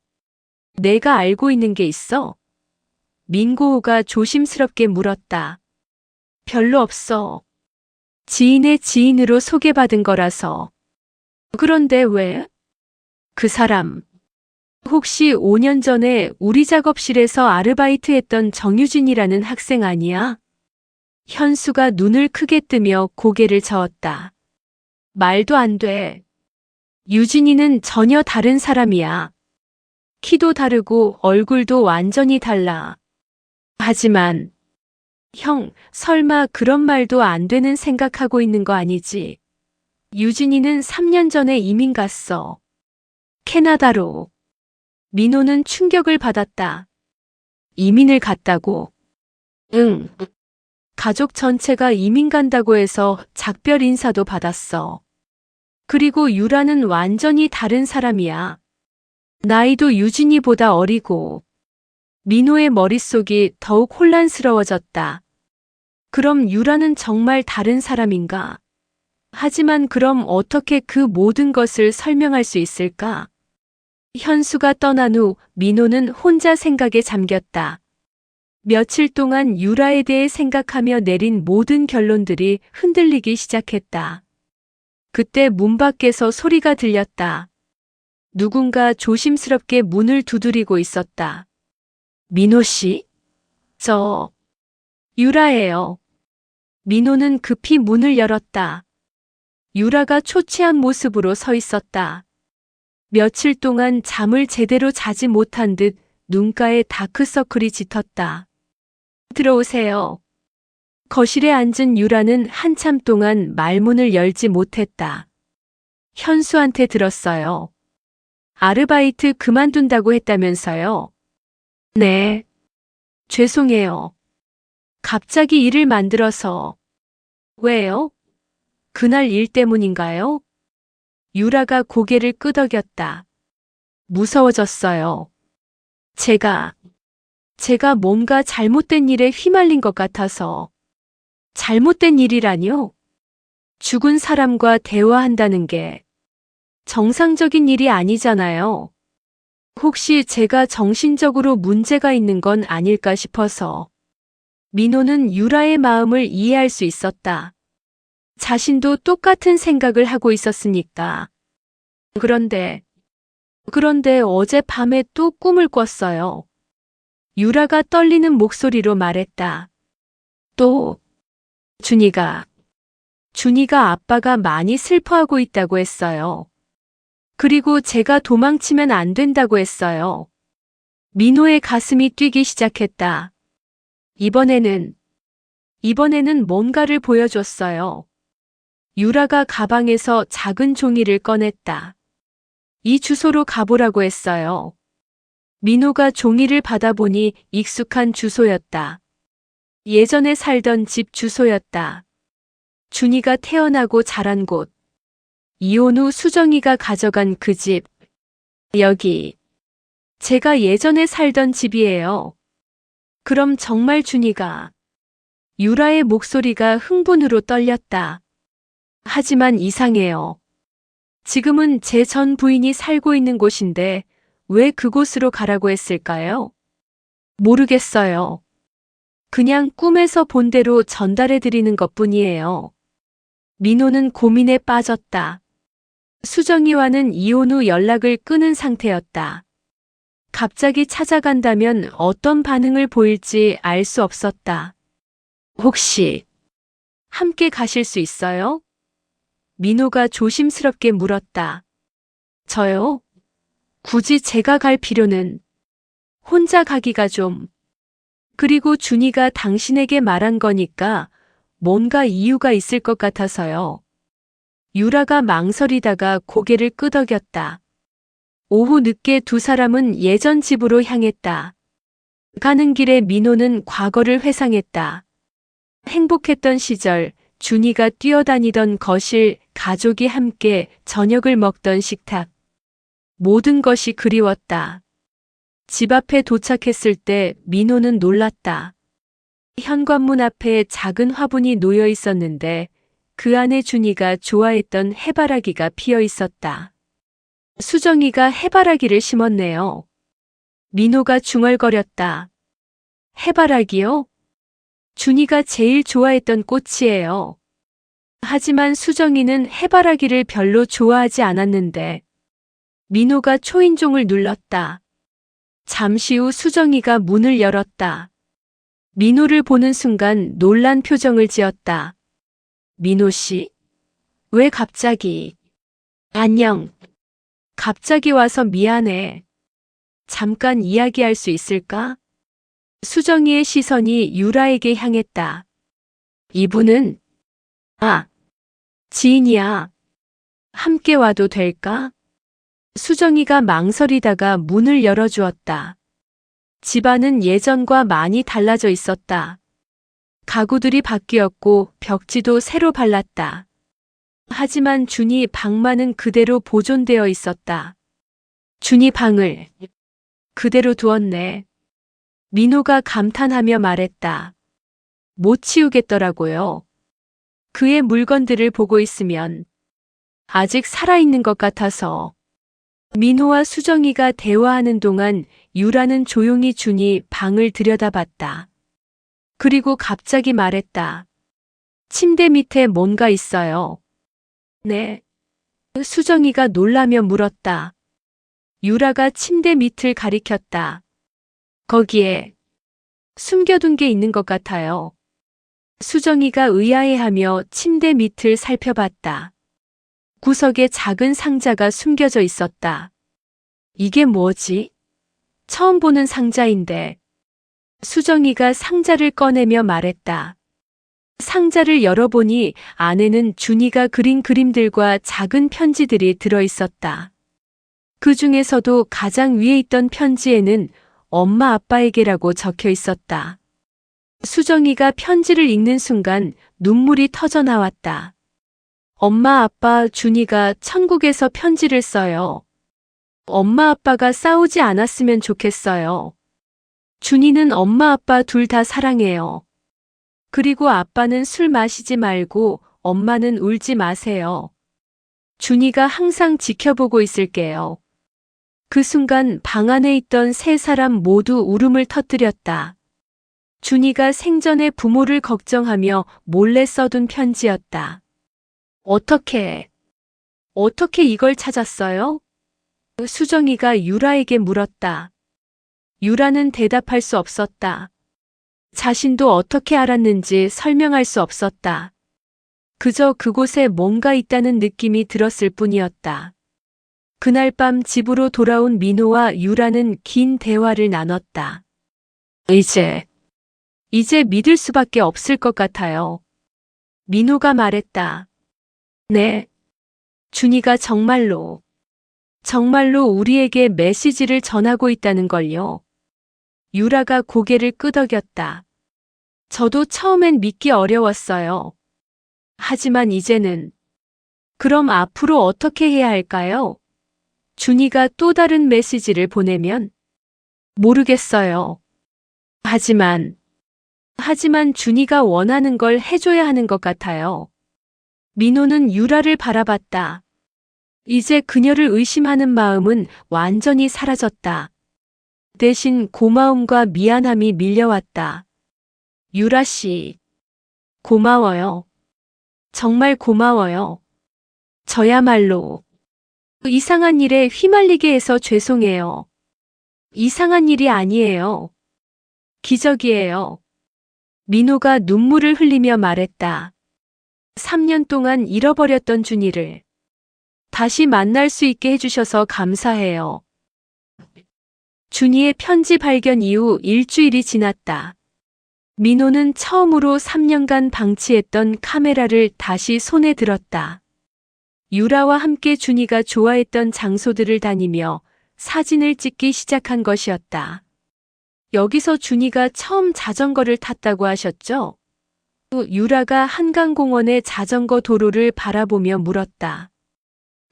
내가 알고 있는 게 있어? 민고우가 조심스럽게 물었다. 별로 없어. 지인의 지인으로 소개받은 거라서. 그런데 왜? 그 사람, 혹시 5년 전에 우리 작업실에서 아르바이트 했던 정유진이라는 학생 아니야? 현수가 눈을 크게 뜨며 고개를 저었다. 말도 안 돼. 유진이는 전혀 다른 사람이야. 키도 다르고 얼굴도 완전히 달라. 하지만, 형, 설마 그런 말도 안 되는 생각하고 있는 거 아니지? 유진이는 3년 전에 이민 갔어. 캐나다로. 민호는 충격을 받았다. 이민을 갔다고? 응. 가족 전체가 이민 간다고 해서 작별 인사도 받았어. 그리고 유라는 완전히 다른 사람이야. 나이도 유진이보다 어리고. 민호의 머릿속이 더욱 혼란스러워졌다. 그럼 유라는 정말 다른 사람인가? 하지만 그럼 어떻게 그 모든 것을 설명할 수 있을까? 현수가 떠난 후 민호는 혼자 생각에 잠겼다. 며칠 동안 유라에 대해 생각하며 내린 모든 결론들이 흔들리기 시작했다. 그때 문 밖에서 소리가 들렸다. 누군가 조심스럽게 문을 두드리고 있었다. 민호 씨? 저, 유라예요. 민호는 급히 문을 열었다. 유라가 초췌한 모습으로 서 있었다. 며칠 동안 잠을 제대로 자지 못한 듯 눈가에 다크서클이 짙었다. 들어오세요. 거실에 앉은 유라는 한참 동안 말문을 열지 못했다. 현수한테 들었어요. 아르바이트 그만둔다고 했다면서요? 네. 죄송해요. 갑자기 일을 만들어서. 왜요? 그날 일 때문인가요? 유라가 고개를 끄덕였다. 무서워졌어요. 제가 뭔가 잘못된 일에 휘말린 것 같아서. 잘못된 일이라뇨? 죽은 사람과 대화한다는 게 정상적인 일이 아니잖아요. 혹시 제가 정신적으로 문제가 있는 건 아닐까 싶어서. 민호는 유라의 마음을 이해할 수 있었다. 자신도 똑같은 생각을 하고 있었으니까. 그런데 어젯밤에 또 꿈을 꿨어요. 유라가 떨리는 목소리로 말했다. 또, 준이가 아빠가 많이 슬퍼하고 있다고 했어요. 그리고 제가 도망치면 안 된다고 했어요. 민호의 가슴이 뛰기 시작했다. 이번에는 뭔가를 보여줬어요. 유라가 가방에서 작은 종이를 꺼냈다. 이 주소로 가보라고 했어요. 민호가 종이를 받아보니 익숙한 주소였다. 예전에 살던 집 주소였다. 준이가 태어나고 자란 곳. 이혼 후 수정이가 가져간 그 집. 여기. 제가 예전에 살던 집이에요. 그럼 정말 준이가. 유라의 목소리가 흥분으로 떨렸다. 하지만 이상해요. 지금은 제 전 부인이 살고 있는 곳인데 왜 그곳으로 가라고 했을까요? 모르겠어요. 그냥 꿈에서 본 대로 전달해 드리는 것뿐이에요. 민호는 고민에 빠졌다. 수정이와는 이혼 후 연락을 끊은 상태였다. 갑자기 찾아간다면 어떤 반응을 보일지 알 수 없었다. 혹시 함께 가실 수 있어요? 민호가 조심스럽게 물었다. 저요? 굳이 제가 갈 필요는. 혼자 가기가 좀. 그리고 준이가 당신에게 말한 거니까 뭔가 이유가 있을 것 같아서요. 유라가 망설이다가 고개를 끄덕였다. 오후 늦게 두 사람은 예전 집으로 향했다. 가는 길에 민호는 과거를 회상했다. 행복했던 시절, 준이가 뛰어다니던 거실, 가족이 함께 저녁을 먹던 식탁. 모든 것이 그리웠다. 집 앞에 도착했을 때 민호는 놀랐다. 현관문 앞에 작은 화분이 놓여 있었는데 그 안에 준이가 좋아했던 해바라기가 피어 있었다. 수정이가 해바라기를 심었네요. 민호가 중얼거렸다. 해바라기요? 준이가 제일 좋아했던 꽃이에요. 하지만 수정이는 해바라기를 별로 좋아하지 않았는데 민호가 초인종을 눌렀다. 잠시 후 수정이가 문을 열었다. 민호를 보는 순간 놀란 표정을 지었다. 민호 씨? 왜 갑자기? 안녕. 갑자기 와서 미안해. 잠깐 이야기할 수 있을까? 수정이의 시선이 유라에게 향했다. 이분은? 지인이야. 함께 와도 될까? 수정이가 망설이다가 문을 열어주었다. 집안은 예전과 많이 달라져 있었다. 가구들이 바뀌었고 벽지도 새로 발랐다. 하지만 준이 방만은 그대로 보존되어 있었다. 준이 방을 그대로 두었네. 민호가 감탄하며 말했다. 못 치우겠더라고요. 그의 물건들을 보고 있으면 아직 살아있는 것 같아서. 민호와 수정이가 대화하는 동안 유라는 조용히 준이 방을 들여다봤다. 그리고 갑자기 말했다. 침대 밑에 뭔가 있어요. 네. 수정이가 놀라며 물었다. 유라가 침대 밑을 가리켰다. 거기에 숨겨둔 게 있는 것 같아요. 수정이가 의아해하며 침대 밑을 살펴봤다. 구석에 작은 상자가 숨겨져 있었다. 이게 뭐지? 처음 보는 상자인데. 수정이가 상자를 꺼내며 말했다. 상자를 열어보니 안에는 준이가 그린 그림들과 작은 편지들이 들어있었다. 그 중에서도 가장 위에 있던 편지에는 엄마 아빠에게라고 적혀 있었다. 수정이가 편지를 읽는 순간 눈물이 터져 나왔다. 엄마 아빠 준이가 천국에서 편지를 써요. 엄마 아빠가 싸우지 않았으면 좋겠어요. 준이는 엄마 아빠 둘 다 사랑해요. 그리고 아빠는 술 마시지 말고 엄마는 울지 마세요. 준이가 항상 지켜보고 있을게요. 그 순간 방 안에 있던 세 사람 모두 울음을 터뜨렸다. 준이가 생전에 부모를 걱정하며 몰래 써둔 편지였다. 어떻게 이걸 찾았어요? 수정이가 유라에게 물었다. 유라는 대답할 수 없었다. 자신도 어떻게 알았는지 설명할 수 없었다. 그저 그곳에 뭔가 있다는 느낌이 들었을 뿐이었다. 그날 밤 집으로 돌아온 민호와 유라는 긴 대화를 나눴다. 이제 믿을 수밖에 없을 것 같아요. 민호가 말했다. 네. 준이가 정말로 우리에게 메시지를 전하고 있다는 걸요. 유라가 고개를 끄덕였다. 저도 처음엔 믿기 어려웠어요. 하지만 이제는. 그럼 앞으로 어떻게 해야 할까요? 준이가 또 다른 메시지를 보내면? 모르겠어요. 하지만 준이가 원하는 걸 해줘야 하는 것 같아요. 민호는 유라를 바라봤다. 이제 그녀를 의심하는 마음은 완전히 사라졌다. 대신 고마움과 미안함이 밀려왔다. 유라 씨, 고마워요. 정말 고마워요. 저야말로 이상한 일에 휘말리게 해서 죄송해요. 이상한 일이 아니에요. 기적이에요. 민호가 눈물을 흘리며 말했다. 3년 동안 잃어버렸던 준이를 다시 만날 수 있게 해주셔서 감사해요. 준이의 편지 발견 이후 일주일이 지났다. 민호는 처음으로 3년간 방치했던 카메라를 다시 손에 들었다. 유라와 함께 준이가 좋아했던 장소들을 다니며 사진을 찍기 시작한 것이었다. 여기서 준이가 처음 자전거를 탔다고 하셨죠? 또 유라가 한강공원의 자전거 도로를 바라보며 물었다.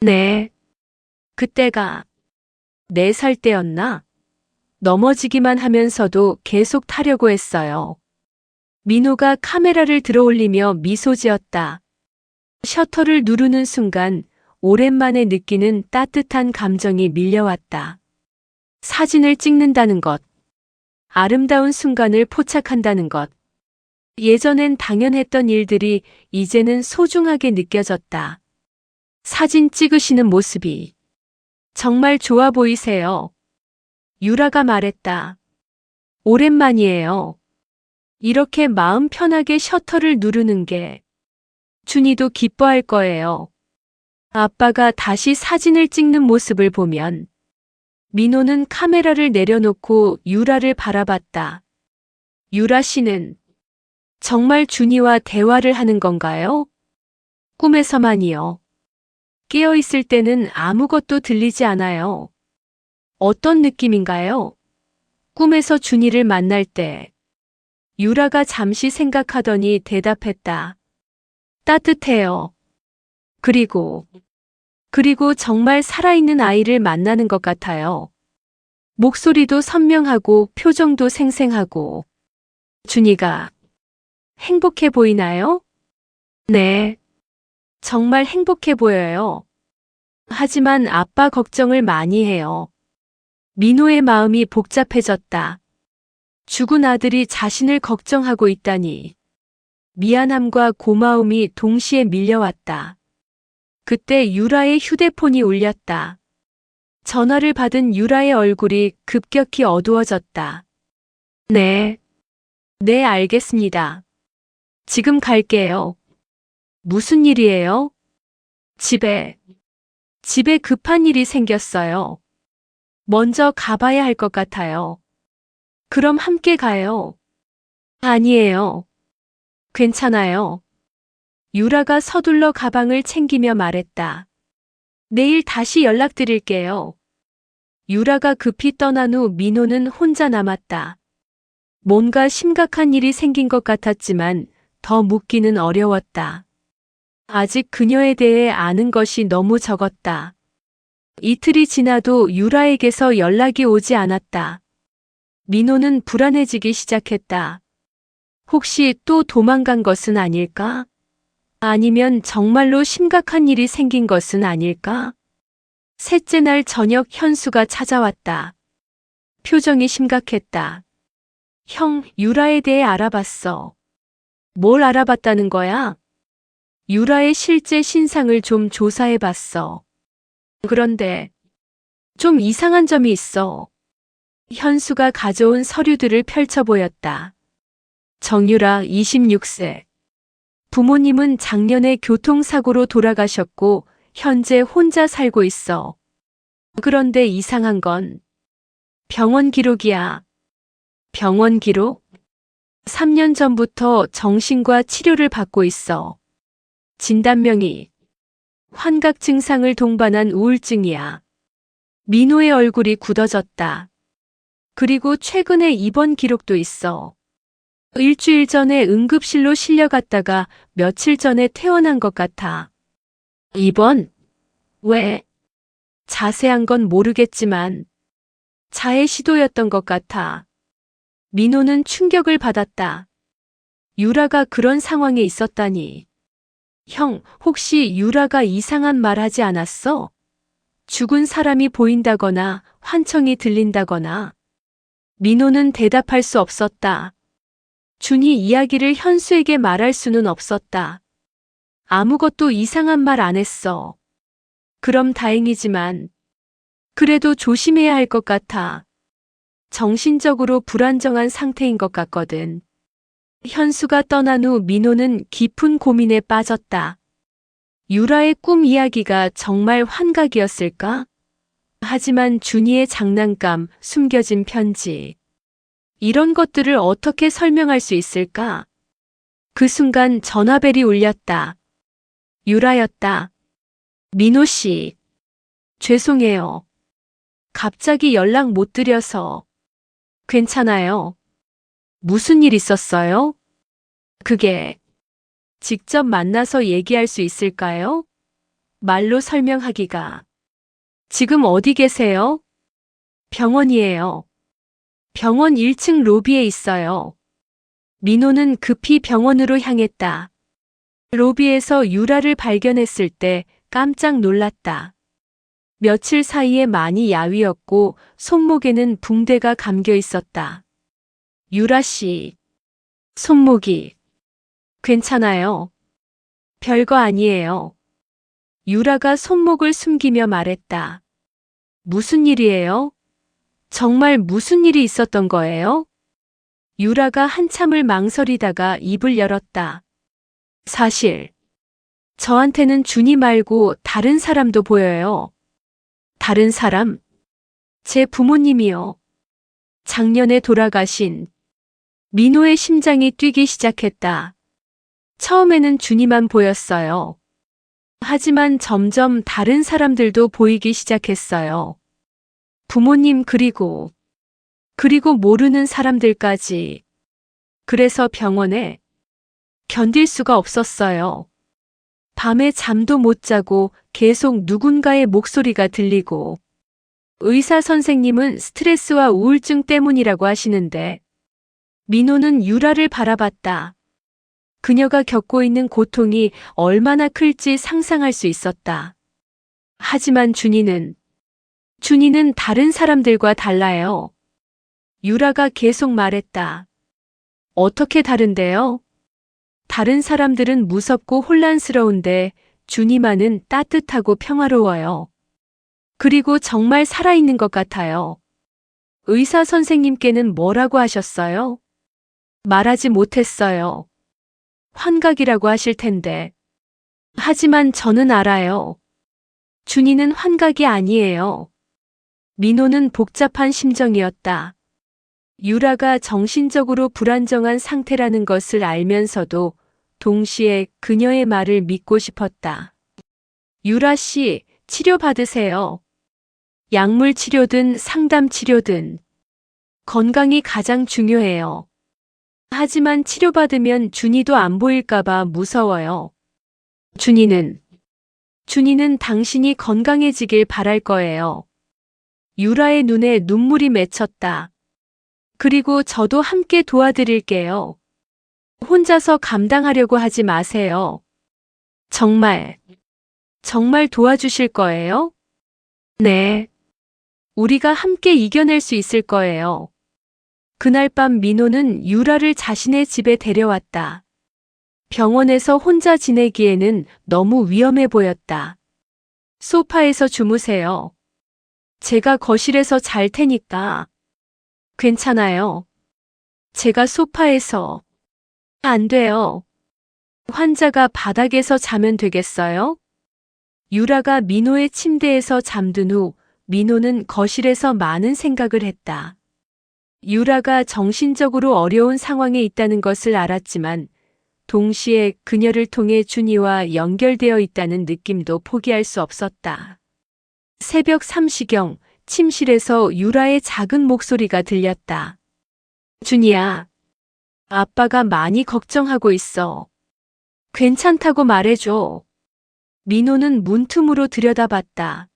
네. 그때가 4살 때였나? 넘어지기만 하면서도 계속 타려고 했어요. 민호가 카메라를 들어올리며 미소 지었다. 셔터를 누르는 순간 오랜만에 느끼는 따뜻한 감정이 밀려왔다. 사진을 찍는다는 것. 아름다운 순간을 포착한다는 것. 예전엔 당연했던 일들이 이제는 소중하게 느껴졌다. 사진 찍으시는 모습이 정말 좋아 보이세요. 유라가 말했다. 오랜만이에요. 이렇게 마음 편하게 셔터를 누르는 게 준이도 기뻐할 거예요. 아빠가 다시 사진을 찍는 모습을 보면 민호는 카메라를 내려놓고 유라를 바라봤다. 유라 씨는 정말 준이와 대화를 하는 건가요? 꿈에서만이요. 깨어있을 때는 아무것도 들리지 않아요. 어떤 느낌인가요? 꿈에서 준이를 만날 때. 유라가 잠시 생각하더니 대답했다. 따뜻해요. 그리고 정말 살아있는 아이를 만나는 것 같아요. 목소리도 선명하고 표정도 생생하고. 준이가 행복해 보이나요? 네. 정말 행복해 보여요. 하지만 아빠 걱정을 많이 해요. 민호의 마음이 복잡해졌다. 죽은 아들이 자신을 걱정하고 있다니. 미안함과 고마움이 동시에 밀려왔다. 그때 유라의 휴대폰이 울렸다. 전화를 받은 유라의 얼굴이 급격히 어두워졌다. 네, 알겠습니다. 지금 갈게요. 무슨 일이에요? 집에 급한 일이 생겼어요. 먼저 가봐야 할 것 같아요. 그럼 함께 가요. 아니에요. 괜찮아요. 유라가 서둘러 가방을 챙기며 말했다. 내일 다시 연락드릴게요. 유라가 급히 떠난 후 민호는 혼자 남았다. 뭔가 심각한 일이 생긴 것 같았지만 더 묻기는 어려웠다. 아직 그녀에 대해 아는 것이 너무 적었다. 이틀이 지나도 유라에게서 연락이 오지 않았다. 민호는 불안해지기 시작했다. 혹시 또 도망간 것은 아닐까? 아니면 정말로 심각한 일이 생긴 것은 아닐까? 셋째 날 저녁 현수가 찾아왔다. 표정이 심각했다. 형, 유라에 대해 알아봤어. 뭘 알아봤다는 거야? 유라의 실제 신상을 좀 조사해봤어. 그런데 좀 이상한 점이 있어. 현수가 가져온 서류들을 펼쳐 보였다. 정유라 26세. 부모님은 작년에 교통사고로 돌아가셨고 현재 혼자 살고 있어. 그런데 이상한 건 병원 기록이야. 병원 기록? 3년 전부터 정신과 치료를 받고 있어. 진단명이 환각 증상을 동반한 우울증이야. 민호의 얼굴이 굳어졌다. 그리고 최근에 입원 기록도 있어. 일주일 전에 응급실로 실려갔다가 며칠 전에 퇴원한 것 같아. 입원? 왜? 자세한 건 모르겠지만 자해 시도였던 것 같아. 민호는 충격을 받았다. 유라가 그런 상황에 있었다니. 형, 혹시 유라가 이상한 말 하지 않았어? 죽은 사람이 보인다거나 환청이 들린다거나. 민호는 대답할 수 없었다. 준이 이야기를 현수에게 말할 수는 없었다. 아무것도 이상한 말 안 했어. 그럼 다행이지만 그래도 조심해야 할 것 같아. 정신적으로 불안정한 상태인 것 같거든. 현수가 떠난 후 민호는 깊은 고민에 빠졌다. 유라의 꿈 이야기가 정말 환각이었을까? 하지만 준이의 장난감, 숨겨진 편지. 이런 것들을 어떻게 설명할 수 있을까? 그 순간 전화벨이 울렸다. 유라였다. 민호 씨. 죄송해요. 갑자기 연락 못 드려서. 괜찮아요. 무슨 일 있었어요? 그게 직접 만나서 얘기할 수 있을까요? 말로 설명하기가. 지금 어디 계세요? 병원이에요. 병원 1층 로비에 있어요. 민호는 급히 병원으로 향했다. 로비에서 유라를 발견했을 때 깜짝 놀랐다. 며칠 사이에 많이 야위었고 손목에는 붕대가 감겨 있었다. 유라 씨, 손목이 괜찮아요. 별거 아니에요. 유라가 손목을 숨기며 말했다. 무슨 일이에요? 정말 무슨 일이 있었던 거예요? 유라가 한참을 망설이다가 입을 열었다. 사실, 저한테는 준이 말고 다른 사람도 보여요. 다른 사람? 제 부모님이요. 작년에 돌아가신. 민호의 심장이 뛰기 시작했다. 처음에는 준이만 보였어요. 하지만 점점 다른 사람들도 보이기 시작했어요. 부모님 그리고 모르는 사람들까지. 그래서 병원에 견딜 수가 없었어요. 밤에 잠도 못 자고 계속 누군가의 목소리가 들리고. 의사 선생님은 스트레스와 우울증 때문이라고 하시는데 민호는 유라를 바라봤다. 그녀가 겪고 있는 고통이 얼마나 클지 상상할 수 있었다. 하지만 준이는 다른 사람들과 달라요. 유라가 계속 말했다. 어떻게 다른데요? 다른 사람들은 무섭고 혼란스러운데 준이만은 따뜻하고 평화로워요. 그리고 정말 살아있는 것 같아요. 의사 선생님께는 뭐라고 하셨어요? 말하지 못했어요. 환각이라고 하실 텐데. 하지만 저는 알아요. 준이는 환각이 아니에요. 민호는 복잡한 심정이었다. 유라가 정신적으로 불안정한 상태라는 것을 알면서도 동시에 그녀의 말을 믿고 싶었다. 유라 씨, 치료받으세요. 약물 치료든 상담 치료든 건강이 가장 중요해요. 하지만 치료받으면 준이도 안 보일까봐 무서워요. 준이는 당신이 건강해지길 바랄 거예요. 유라의 눈에 눈물이 맺혔다. 그리고 저도 함께 도와드릴게요. 혼자서 감당하려고 하지 마세요. 정말 도와주실 거예요? 네. 우리가 함께 이겨낼 수 있을 거예요. 그날 밤 민호는 유라를 자신의 집에 데려왔다. 병원에서 혼자 지내기에는 너무 위험해 보였다. 소파에서 주무세요. 제가 거실에서 잘 테니까. 괜찮아요. 제가 소파에서. 안 돼요. 환자가 바닥에서 자면 되겠어요? 유라가 민호의 침대에서 잠든 후 민호는 거실에서 많은 생각을 했다. 유라가 정신적으로 어려운 상황에 있다는 것을 알았지만 동시에 그녀를 통해 준이와 연결되어 있다는 느낌도 포기할 수 없었다. 새벽 3시경 침실에서 유라의 작은 목소리가 들렸다. 준이야, 아빠가 많이 걱정하고 있어. 괜찮다고 말해줘. 민호는 문틈으로 들여다봤다.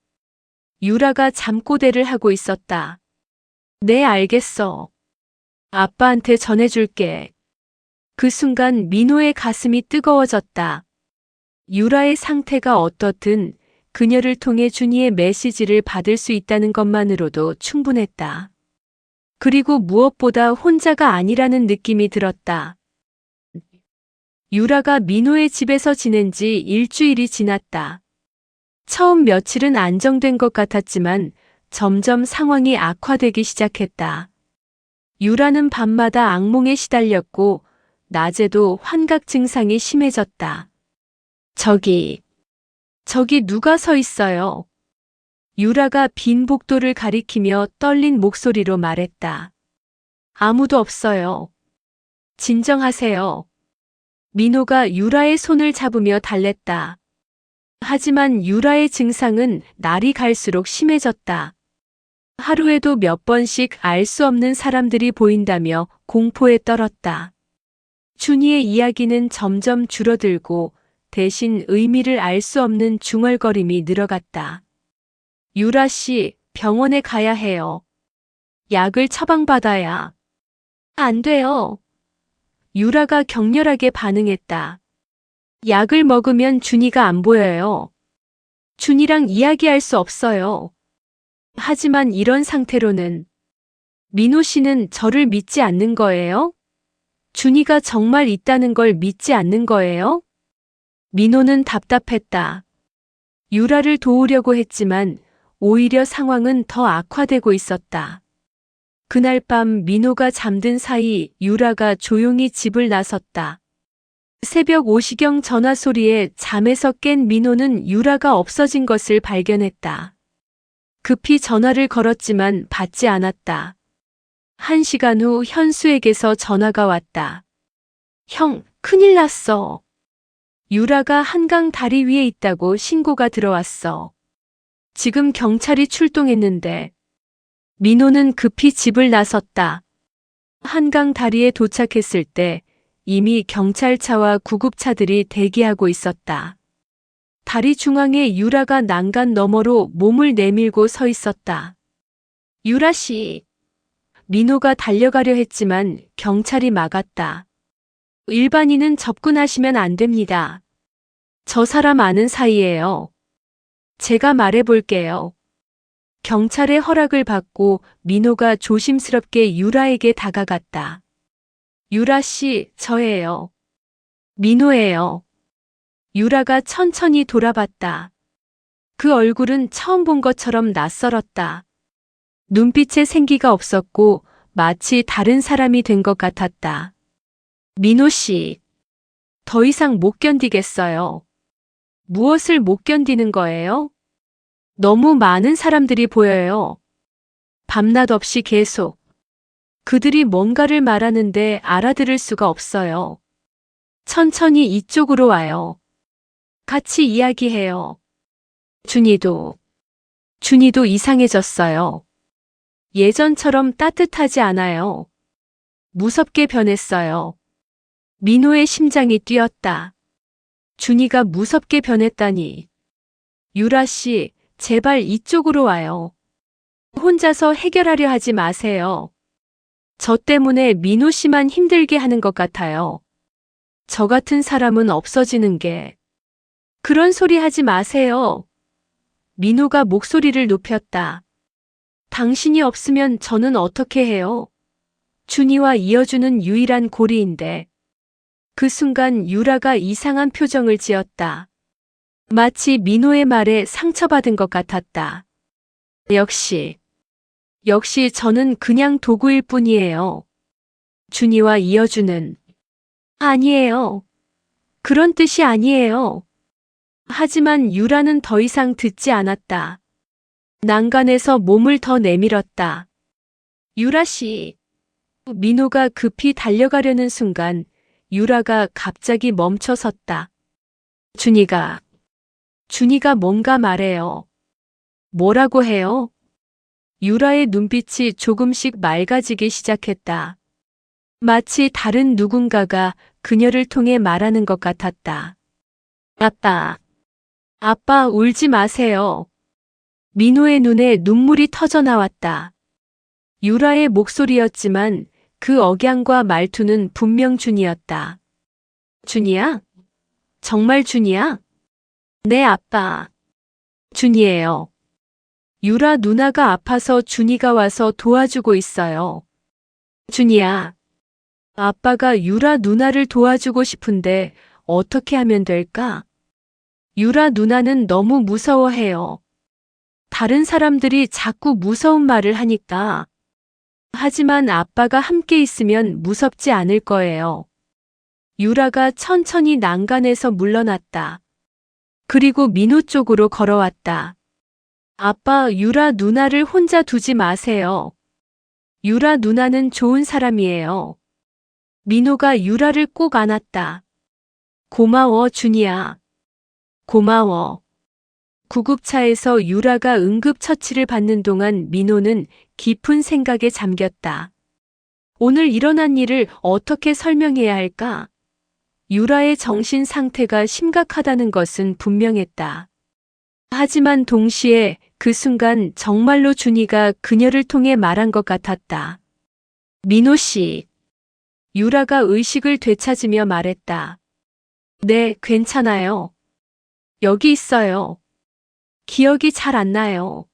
유라가 잠꼬대를 하고 있었다. 네, 알겠어. 아빠한테 전해줄게. 그 순간 민호의 가슴이 뜨거워졌다. 유라의 상태가 어떻든 그녀를 통해 준이의 메시지를 받을 수 있다는 것만으로도 충분했다. 그리고 무엇보다 혼자가 아니라는 느낌이 들었다. 유라가 민호의 집에서 지낸 지 일주일이 지났다. 처음 며칠은 안정된 것 같았지만 점점 상황이 악화되기 시작했다. 유라는 밤마다 악몽에 시달렸고 낮에도 환각 증상이 심해졌다. 저기 누가 서 있어요? 유라가 빈 복도를 가리키며 떨린 목소리로 말했다. 아무도 없어요. 진정하세요. 민호가 유라의 손을 잡으며 달랬다. 하지만 유라의 증상은 날이 갈수록 심해졌다. 하루에도 몇 번씩 알 수 없는 사람들이 보인다며 공포에 떨었다. 준이의 이야기는 점점 줄어들고 대신 의미를 알 수 없는 중얼거림이 늘어갔다. 유라 씨, 병원에 가야 해요. 약을 처방받아야. 안 돼요. 유라가 격렬하게 반응했다. 약을 먹으면 준이가 안 보여요. 준이랑 이야기할 수 없어요. 하지만 이런 상태로는 민호 씨는 저를 믿지 않는 거예요? 준이가 정말 있다는 걸 믿지 않는 거예요? 민호는 답답했다. 유라를 도우려고 했지만 오히려 상황은 더 악화되고 있었다. 그날 밤 민호가 잠든 사이 유라가 조용히 집을 나섰다. 새벽 5시경 전화 소리에 잠에서 깬 민호는 유라가 없어진 것을 발견했다. 급히 전화를 걸었지만 받지 않았다. 1시간 후 현수에게서 전화가 왔다. 형, 큰일 났어. 유라가 한강 다리 위에 있다고 신고가 들어왔어. 지금 경찰이 출동했는데. 민호는 급히 집을 나섰다. 한강 다리에 도착했을 때 이미 경찰차와 구급차들이 대기하고 있었다. 다리 중앙에 유라가 난간 너머로 몸을 내밀고 서 있었다. 유라 씨. 민호가 달려가려 했지만 경찰이 막았다. 일반인은 접근하시면 안 됩니다. 저 사람 아는 사이예요. 제가 말해볼게요. 경찰의 허락을 받고 민호가 조심스럽게 유라에게 다가갔다. 유라 씨, 저예요. 민호예요. 유라가 천천히 돌아봤다. 그 얼굴은 처음 본 것처럼 낯설었다. 눈빛에 생기가 없었고 마치 다른 사람이 된 것 같았다. 민호 씨, 더 이상 못 견디겠어요. 무엇을 못 견디는 거예요? 너무 많은 사람들이 보여요. 밤낮 없이 계속. 그들이 뭔가를 말하는데 알아들을 수가 없어요. 천천히 이쪽으로 와요. 같이 이야기해요. 준이도 이상해졌어요. 예전처럼 따뜻하지 않아요. 무섭게 변했어요. 민호의 심장이 뛰었다. 준이가 무섭게 변했다니. 유라 씨, 제발 이쪽으로 와요. 혼자서 해결하려 하지 마세요. 저 때문에 민호 씨만 힘들게 하는 것 같아요. 저 같은 사람은 없어지는 게. 그런 소리 하지 마세요. 민호가 목소리를 높였다. 당신이 없으면 저는 어떻게 해요? 준이와 이어주는 유일한 고리인데. 그 순간 유라가 이상한 표정을 지었다. 마치 민호의 말에 상처받은 것 같았다. 역시 저는 그냥 도구일 뿐이에요. 준이와 이어주는. 아니에요. 그런 뜻이 아니에요. 하지만 유라는 더 이상 듣지 않았다. 난간에서 몸을 더 내밀었다. 유라 씨. 민호가 급히 달려가려는 순간 유라가 갑자기 멈춰 섰다. 준이가 뭔가 말해요. 뭐라고 해요? 유라의 눈빛이 조금씩 맑아지기 시작했다. 마치 다른 누군가가 그녀를 통해 말하는 것 같았다. 아빠 울지 마세요. 민호의 눈에 눈물이 터져 나왔다. 유라의 목소리였지만 그 억양과 말투는 분명 준이었다. 준이야? 정말 준이야? 네, 아빠. 준이에요. 유라 누나가 아파서 준이가 와서 도와주고 있어요. 준이야. 아빠가 유라 누나를 도와주고 싶은데 어떻게 하면 될까? 유라 누나는 너무 무서워해요. 다른 사람들이 자꾸 무서운 말을 하니까. 하지만 아빠가 함께 있으면 무섭지 않을 거예요. 유라가 천천히 난간에서 물러났다. 그리고 민호 쪽으로 걸어왔다. 아빠, 유라 누나를 혼자 두지 마세요. 유라 누나는 좋은 사람이에요. 민호가 유라를 꼭 안았다. 고마워, 준이야. 고마워. 구급차에서 유라가 응급처치를 받는 동안 민호는 깊은 생각에 잠겼다. 오늘 일어난 일을 어떻게 설명해야 할까? 유라의 정신 상태가 심각하다는 것은 분명했다. 하지만 동시에 그 순간 정말로 준이가 그녀를 통해 말한 것 같았다. 민호 씨. 유라가 의식을 되찾으며 말했다. 네, 괜찮아요. 여기 있어요. 기억이 잘 안 나요.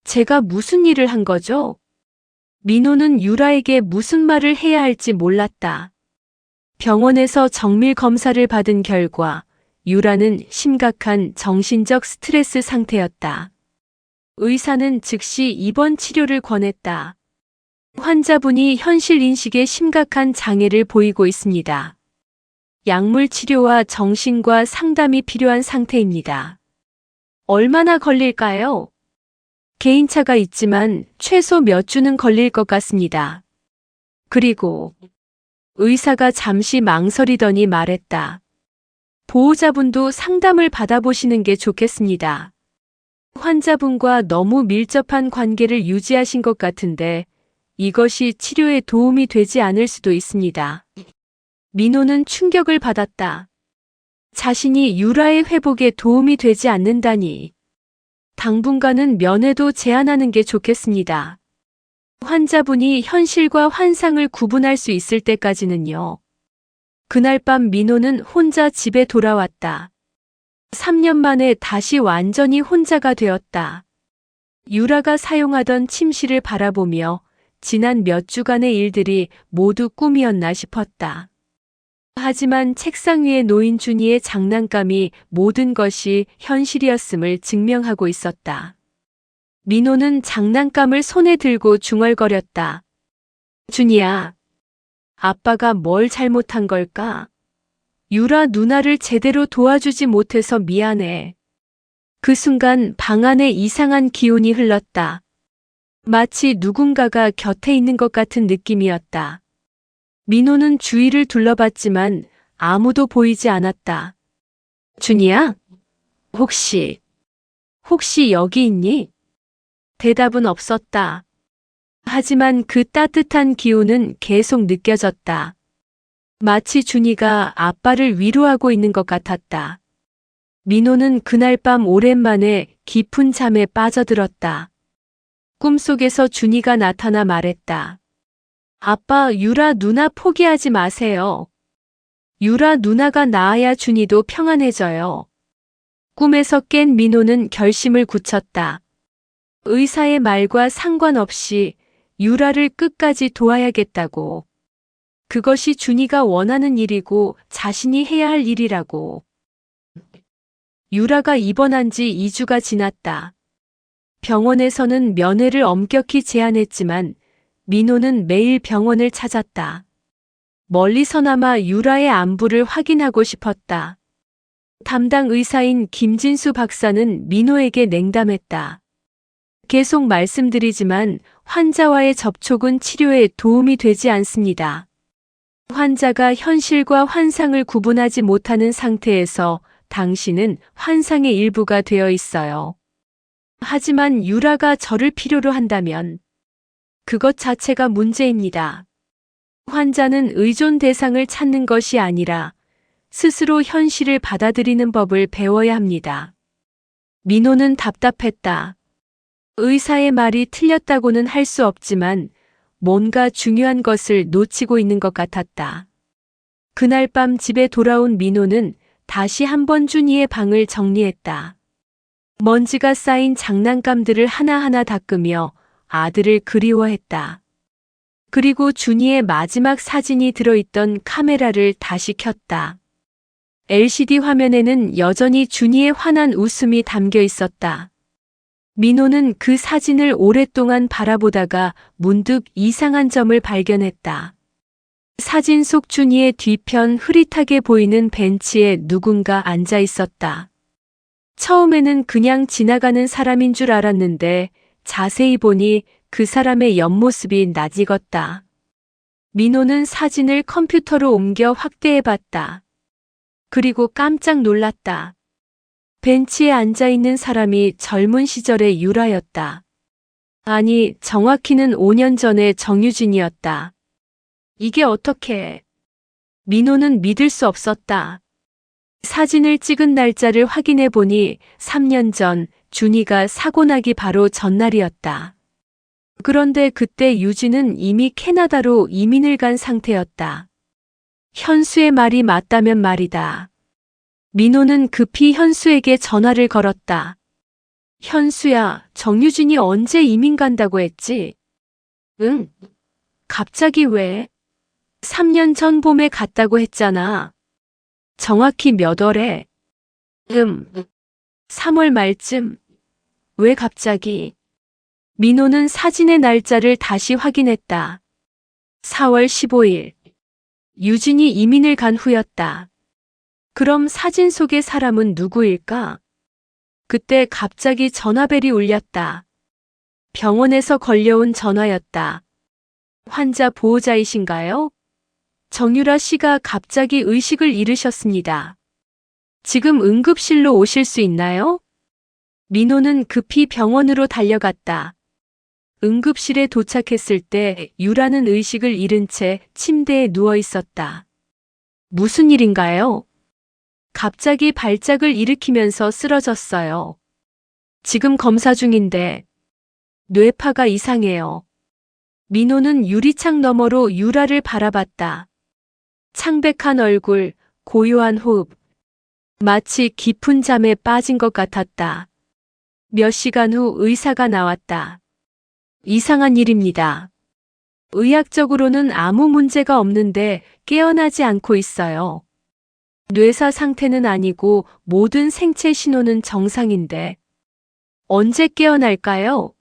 제가 무슨 일을 한 거죠? 민호는 유라에게 무슨 말을 해야 할지 몰랐다. 병원에서 정밀 검사를 받은 결과 유라는 심각한 정신적 스트레스 상태였다. 의사는 즉시 입원 치료를 권했다. 환자분이 현실 인식에 심각한 장애를 보이고 있습니다. 약물 치료와 정신과 상담이 필요한 상태입니다. 얼마나 걸릴까요? 개인차가 있지만 최소 몇 주는 걸릴 것 같습니다. 그리고 의사가 잠시 망설이더니 말했다. 보호자분도 상담을 받아보시는 게 좋겠습니다. 환자분과 너무 밀접한 관계를 유지하신 것 같은데 이것이 치료에 도움이 되지 않을 수도 있습니다. 민호는 충격을 받았다. 자신이 유라의 회복에 도움이 되지 않는다니. 당분간은 면회도 제한하는 게 좋겠습니다. 환자분이 현실과 환상을 구분할 수 있을 때까지는요. 그날 밤 민호는 혼자 집에 돌아왔다. 3년 만에 다시 완전히 혼자가 되었다. 유라가 사용하던 침실을 바라보며 지난 몇 주간의 일들이 모두 꿈이었나 싶었다. 하지만 책상 위에 놓인 준이의 장난감이 모든 것이 현실이었음을 증명하고 있었다. 민호는 장난감을 손에 들고 중얼거렸다. 준이야, 아빠가 뭘 잘못한 걸까? 유라 누나를 제대로 도와주지 못해서 미안해. 그 순간 방 안에 이상한 기운이 흘렀다. 마치 누군가가 곁에 있는 것 같은 느낌이었다. 민호는 주위를 둘러봤지만 아무도 보이지 않았다. 준이야? 혹시 여기 있니? 대답은 없었다. 하지만 그 따뜻한 기운은 계속 느껴졌다. 마치 준이가 아빠를 위로하고 있는 것 같았다. 민호는 그날 밤 오랜만에 깊은 잠에 빠져들었다. 꿈속에서 준이가 나타나 말했다. 아빠, 유라 누나 포기하지 마세요. 유라 누나가 나아야 준이도 평안해져요. 꿈에서 깬 민호는 결심을 굳혔다. 의사의 말과 상관없이 유라를 끝까지 도와야겠다고. 그것이 준이가 원하는 일이고 자신이 해야 할 일이라고. 유라가 입원한 지 2주가 지났다. 병원에서는 면회를 엄격히 제한했지만 민호는 매일 병원을 찾았다. 멀리서나마 유라의 안부를 확인하고 싶었다. 담당 의사인 김진수 박사는 민호에게 냉담했다. 계속 말씀드리지만 환자와의 접촉은 치료에 도움이 되지 않습니다. 환자가 현실과 환상을 구분하지 못하는 상태에서 당신은 환상의 일부가 되어 있어요. 하지만 유라가 저를 필요로 한다면 그것 자체가 문제입니다. 환자는 의존 대상을 찾는 것이 아니라 스스로 현실을 받아들이는 법을 배워야 합니다. 민호는 답답했다. 의사의 말이 틀렸다고는 할 수 없지만 뭔가 중요한 것을 놓치고 있는 것 같았다. 그날 밤 집에 돌아온 민호는 다시 한번 준이의 방을 정리했다. 먼지가 쌓인 장난감들을 하나하나 닦으며 아들을 그리워했다. 그리고 준이의 마지막 사진이 들어있던 카메라를 다시 켰다. LCD 화면에는 여전히 준이의 환한 웃음이 담겨 있었다. 민호는 그 사진을 오랫동안 바라보다가 문득 이상한 점을 발견했다. 사진 속 준이의 뒤편 흐릿하게 보이는 벤치에 누군가 앉아 있었다. 처음에는 그냥 지나가는 사람인 줄 알았는데 자세히 보니 그 사람의 옆모습이 낯익었다. 민호는 사진을 컴퓨터로 옮겨 확대해 봤다. 그리고 깜짝 놀랐다. 벤치에 앉아 있는 사람이 젊은 시절의 유라였다. 아니, 정확히는 5년 전의 정유진이었다. 이게 어떻게? 민호는 믿을 수 없었다. 사진을 찍은 날짜를 확인해 보니 3년 전 준이가 사고 나기 바로 전날이었다. 그런데 그때 유진은 이미 캐나다로 이민을 간 상태였다. 현수의 말이 맞다면 말이다. 민호는 급히 현수에게 전화를 걸었다. 현수야, 정유진이 언제 이민 간다고 했지? 응. 갑자기 왜? 3년 전 봄에 갔다고 했잖아. 정확히 몇 월에? 3월 말쯤. 왜 갑자기? 민호는 사진의 날짜를 다시 확인했다. 4월 15일. 유진이 이민을 간 후였다. 그럼 사진 속의 사람은 누구일까? 그때 갑자기 전화벨이 울렸다. 병원에서 걸려온 전화였다. 환자 보호자이신가요? 정유라 씨가 갑자기 의식을 잃으셨습니다. 지금 응급실로 오실 수 있나요? 민호는 급히 병원으로 달려갔다. 응급실에 도착했을 때 유라는 의식을 잃은 채 침대에 누워 있었다. 무슨 일인가요? 갑자기 발작을 일으키면서 쓰러졌어요. 지금 검사 중인데 뇌파가 이상해요. 민호는 유리창 너머로 유라를 바라봤다. 창백한 얼굴, 고요한 호흡. 마치 깊은 잠에 빠진 것 같았다. 몇 시간 후 의사가 나왔다. 이상한 일입니다. 의학적으로는 아무 문제가 없는데 깨어나지 않고 있어요. 뇌사 상태는 아니고 모든 생체 신호는 정상인데 언제 깨어날까요?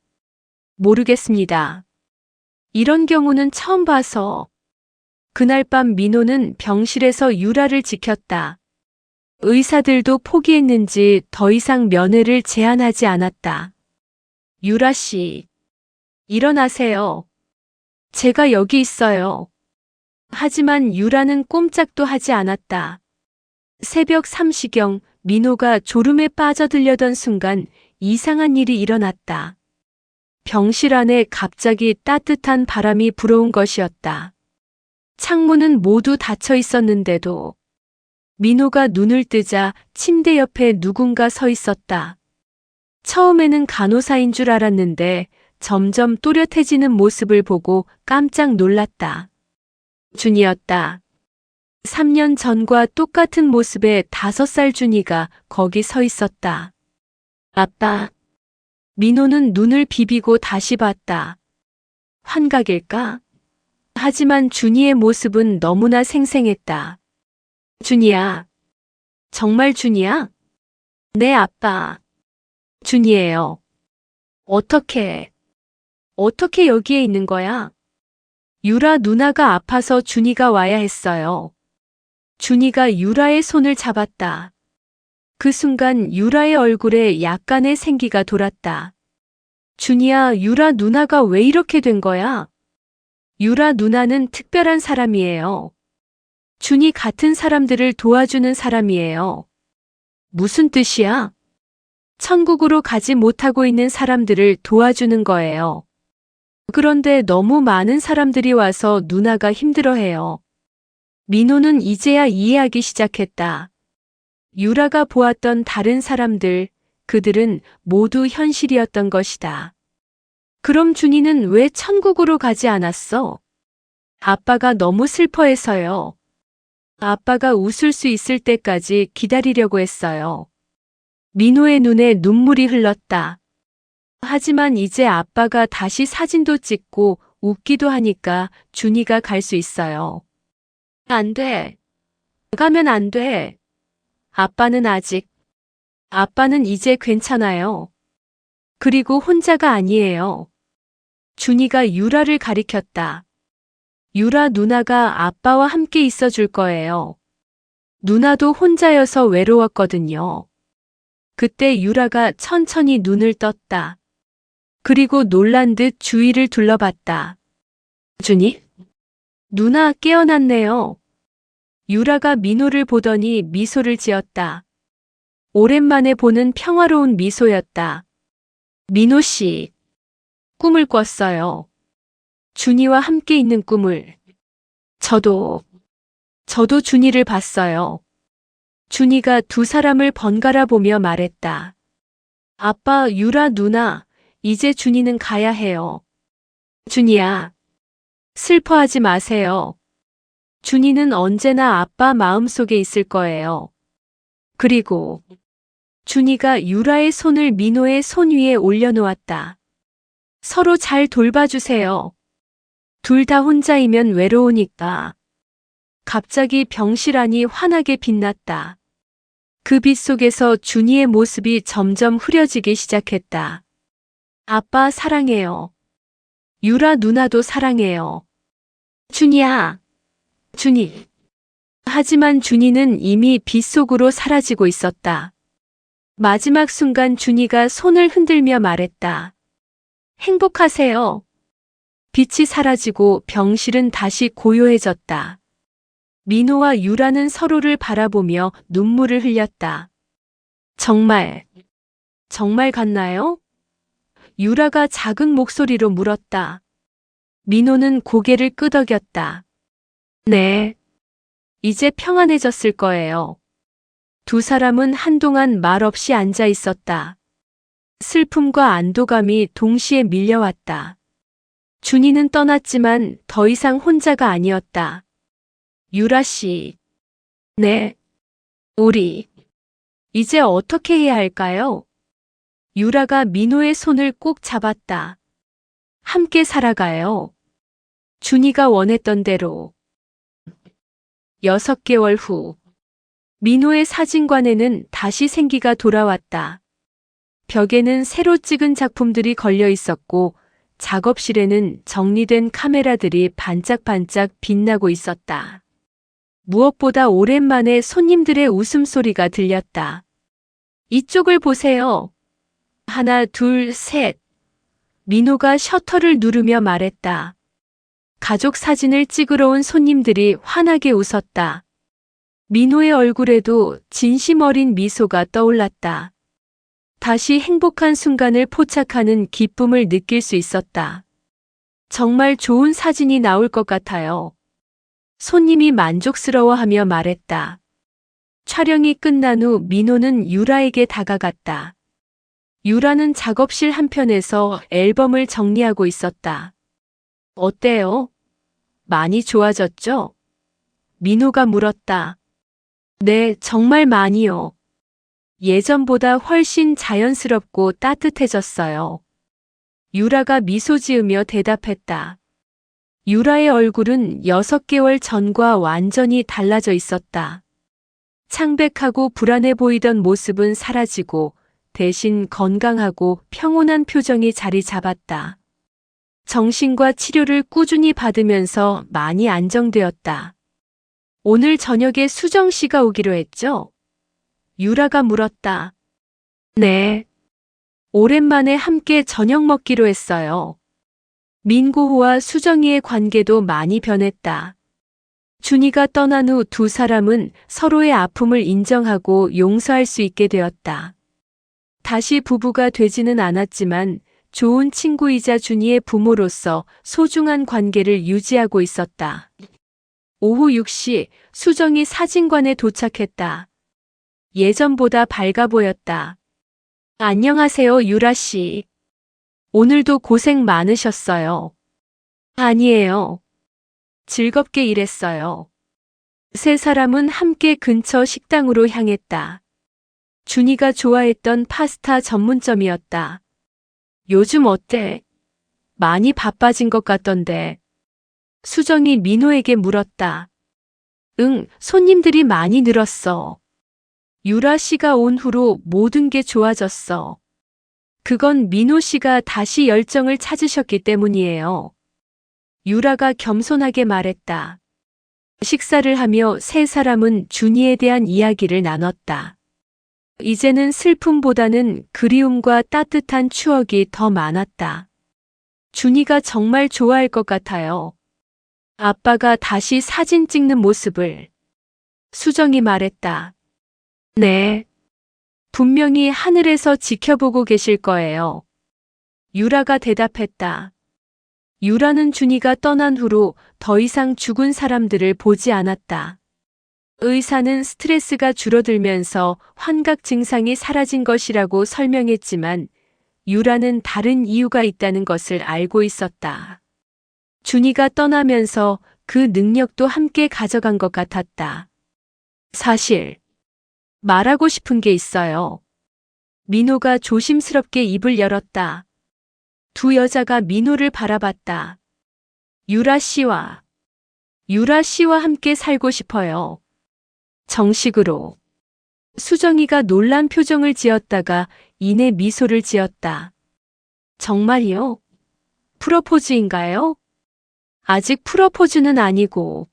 모르겠습니다. 이런 경우는 처음 봐서. 그날 밤 민호는 병실에서 유라를 지켰다. 의사들도 포기했는지 더 이상 면회를 제한하지 않았다. 유라 씨, 일어나세요. 제가 여기 있어요. 하지만 유라는 꼼짝도 하지 않았다. 새벽 3시경 민호가 졸음에 빠져들려던 순간 이상한 일이 일어났다. 병실 안에 갑자기 따뜻한 바람이 불어온 것이었다. 창문은 모두 닫혀 있었는데도 민호가 눈을 뜨자 침대 옆에 누군가 서 있었다. 처음에는 간호사인 줄 알았는데 점점 또렷해지는 모습을 보고 깜짝 놀랐다. 준이었다. 3년 전과 똑같은 모습의 5살 준이가 거기 서 있었다. 아빠. 민호는 눈을 비비고 다시 봤다. 환각일까? 하지만 준이의 모습은 너무나 생생했다. 준이야. 정말 준이야? 네, 아빠. 준이에요. 어떻게 여기에 있는 거야? 유라 누나가 아파서 준이가 와야 했어요. 준이가 유라의 손을 잡았다. 그 순간 유라의 얼굴에 약간의 생기가 돌았다. 준이야, 유라 누나가 왜 이렇게 된 거야? 유라 누나는 특별한 사람이에요. 준이 같은 사람들을 도와주는 사람이에요. 무슨 뜻이야? 천국으로 가지 못하고 있는 사람들을 도와주는 거예요. 그런데 너무 많은 사람들이 와서 누나가 힘들어해요. 민호는 이제야 이해하기 시작했다. 유라가 보았던 다른 사람들, 그들은 모두 현실이었던 것이다. 그럼 준이는 왜 천국으로 가지 않았어? 아빠가 너무 슬퍼해서요. 아빠가 웃을 수 있을 때까지 기다리려고 했어요. 민호의 눈에 눈물이 흘렀다. 하지만 이제 아빠가 다시 사진도 찍고 웃기도 하니까 준이가 갈 수 있어요. 안 돼. 가면 안 돼. 아빠는 이제 괜찮아요. 그리고 혼자가 아니에요. 준이가 유라를 가리켰다. 유라 누나가 아빠와 함께 있어 줄 거예요. 누나도 혼자여서 외로웠거든요. 그때 유라가 천천히 눈을 떴다. 그리고 놀란 듯 주위를 둘러봤다. 준이? 누나 깨어났네요. 유라가 민호를 보더니 미소를 지었다. 오랜만에 보는 평화로운 미소였다. 민호 씨, 꿈을 꿨어요. 준이와 함께 있는 꿈을. 저도 준이를 봤어요. 준이가 두 사람을 번갈아 보며 말했다. 아빠, 유라 누나, 이제 준이는 가야 해요. 준이야, 슬퍼하지 마세요. 준이는 언제나 아빠 마음속에 있을 거예요. 그리고 준이가 유라의 손을 민호의 손 위에 올려놓았다. 서로 잘 돌봐주세요. 둘 다 혼자이면 외로우니까. 갑자기 병실안이 환하게 빛났다. 그 빛 속에서 준이의 모습이 점점 흐려지기 시작했다. 아빠 사랑해요. 유라 누나도 사랑해요. 준이야. 준이. 하지만 준이는 이미 빛 속으로 사라지고 있었다. 마지막 순간 준이가 손을 흔들며 말했다. 행복하세요. 빛이 사라지고 병실은 다시 고요해졌다. 민호와 유라는 서로를 바라보며 눈물을 흘렸다. 정말 갔나요? 유라가 작은 목소리로 물었다. 민호는 고개를 끄덕였다. 네. 이제 평안해졌을 거예요. 두 사람은 한동안 말없이 앉아 있었다. 슬픔과 안도감이 동시에 밀려왔다. 준이는 떠났지만 더 이상 혼자가 아니었다. 유라 씨. 네. 우리 이제 어떻게 해야 할까요? 유라가 민호의 손을 꼭 잡았다. 함께 살아가요. 준이가 원했던 대로. 6개월 후. 민호의 사진관에는 다시 생기가 돌아왔다. 벽에는 새로 찍은 작품들이 걸려 있었고 작업실에는 정리된 카메라들이 반짝반짝 빛나고 있었다. 무엇보다 오랜만에 손님들의 웃음소리가 들렸다. 이쪽을 보세요. 하나, 둘, 셋. 민호가 셔터를 누르며 말했다. 가족 사진을 찍으러 온 손님들이 환하게 웃었다. 민호의 얼굴에도 진심 어린 미소가 떠올랐다. 다시 행복한 순간을 포착하는 기쁨을 느낄 수 있었다. 정말 좋은 사진이 나올 것 같아요. 손님이 만족스러워하며 말했다. 촬영이 끝난 후 민호는 유라에게 다가갔다. 유라는 작업실 한편에서 앨범을 정리하고 있었다. 어때요? 많이 좋아졌죠? 민호가 물었다. 네, 정말 많이요. 예전보다 훨씬 자연스럽고 따뜻해졌어요. 유라가 미소 지으며 대답했다. 유라의 얼굴은 6개월 전과 완전히 달라져 있었다. 창백하고 불안해 보이던 모습은 사라지고 대신 건강하고 평온한 표정이 자리 잡았다. 정신과 치료를 꾸준히 받으면서 많이 안정되었다. 오늘 저녁에 수정 씨가 오기로 했죠? 유라가 물었다. 네. 오랜만에 함께 저녁 먹기로 했어요. 민고호와 수정이의 관계도 많이 변했다. 준이가 떠난 후 두 사람은 서로의 아픔을 인정하고 용서할 수 있게 되었다. 다시 부부가 되지는 않았지만 좋은 친구이자 준이의 부모로서 소중한 관계를 유지하고 있었다. 오후 6시 수정이 사진관에 도착했다. 예전보다 밝아 보였다. 안녕하세요, 유라 씨. 오늘도 고생 많으셨어요. 아니에요. 즐겁게 일했어요. 세 사람은 함께 근처 식당으로 향했다. 준이가 좋아했던 파스타 전문점이었다. 요즘 어때? 많이 바빠진 것 같던데. 수정이 민호에게 물었다. 응, 손님들이 많이 늘었어. 유라 씨가 온 후로 모든 게 좋아졌어. 그건 민호 씨가 다시 열정을 찾으셨기 때문이에요. 유라가 겸손하게 말했다. 식사를 하며 세 사람은 준이에 대한 이야기를 나눴다. 이제는 슬픔보다는 그리움과 따뜻한 추억이 더 많았다. 준이가 정말 좋아할 것 같아요. 아빠가 다시 사진 찍는 모습을. 수정이 말했다. 네. 분명히 하늘에서 지켜보고 계실 거예요. 유라가 대답했다. 유라는 준이가 떠난 후로 더 이상 죽은 사람들을 보지 않았다. 의사는 스트레스가 줄어들면서 환각 증상이 사라진 것이라고 설명했지만 유라는 다른 이유가 있다는 것을 알고 있었다. 준이가 떠나면서 그 능력도 함께 가져간 것 같았다. 사실 말하고 싶은 게 있어요. 민호가 조심스럽게 입을 열었다. 두 여자가 민호를 바라봤다. 유라 씨와 함께 살고 싶어요. 정식으로. 수정이가 놀란 표정을 지었다가 이내 미소를 지었다. 정말이요? 프로포즈인가요? 아직 프로포즈는 아니고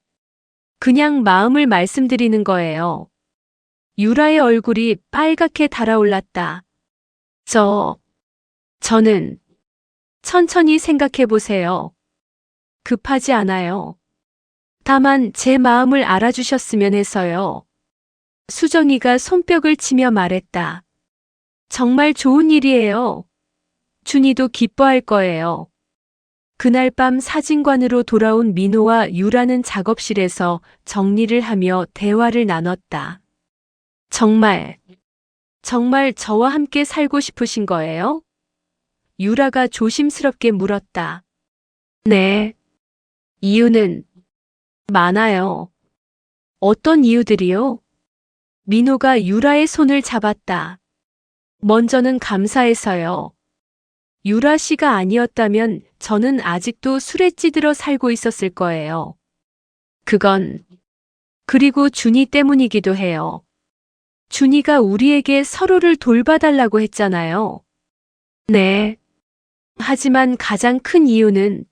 그냥 마음을 말씀드리는 거예요. 유라의 얼굴이 빨갛게 달아올랐다. 저는 천천히 생각해 보세요. 급하지 않아요. 다만 제 마음을 알아주셨으면 해서요. 수정이가 손뼉을 치며 말했다. 정말 좋은 일이에요. 준이도 기뻐할 거예요. 그날 밤 사진관으로 돌아온 민호와 유라는 작업실에서 정리를 하며 대화를 나눴다. 정말 저와 함께 살고 싶으신 거예요? 유라가 조심스럽게 물었다. 네. 이유는 많아요. 어떤 이유들이요? 민호가 유라의 손을 잡았다. 먼저는 감사해서요. 유라 씨가 아니었다면 저는 아직도 술에 찌들어 살고 있었을 거예요. 그리고 준이 때문이기도 해요. 준이가 우리에게 서로를 돌봐달라고 했잖아요. 네. 하지만 가장 큰 이유는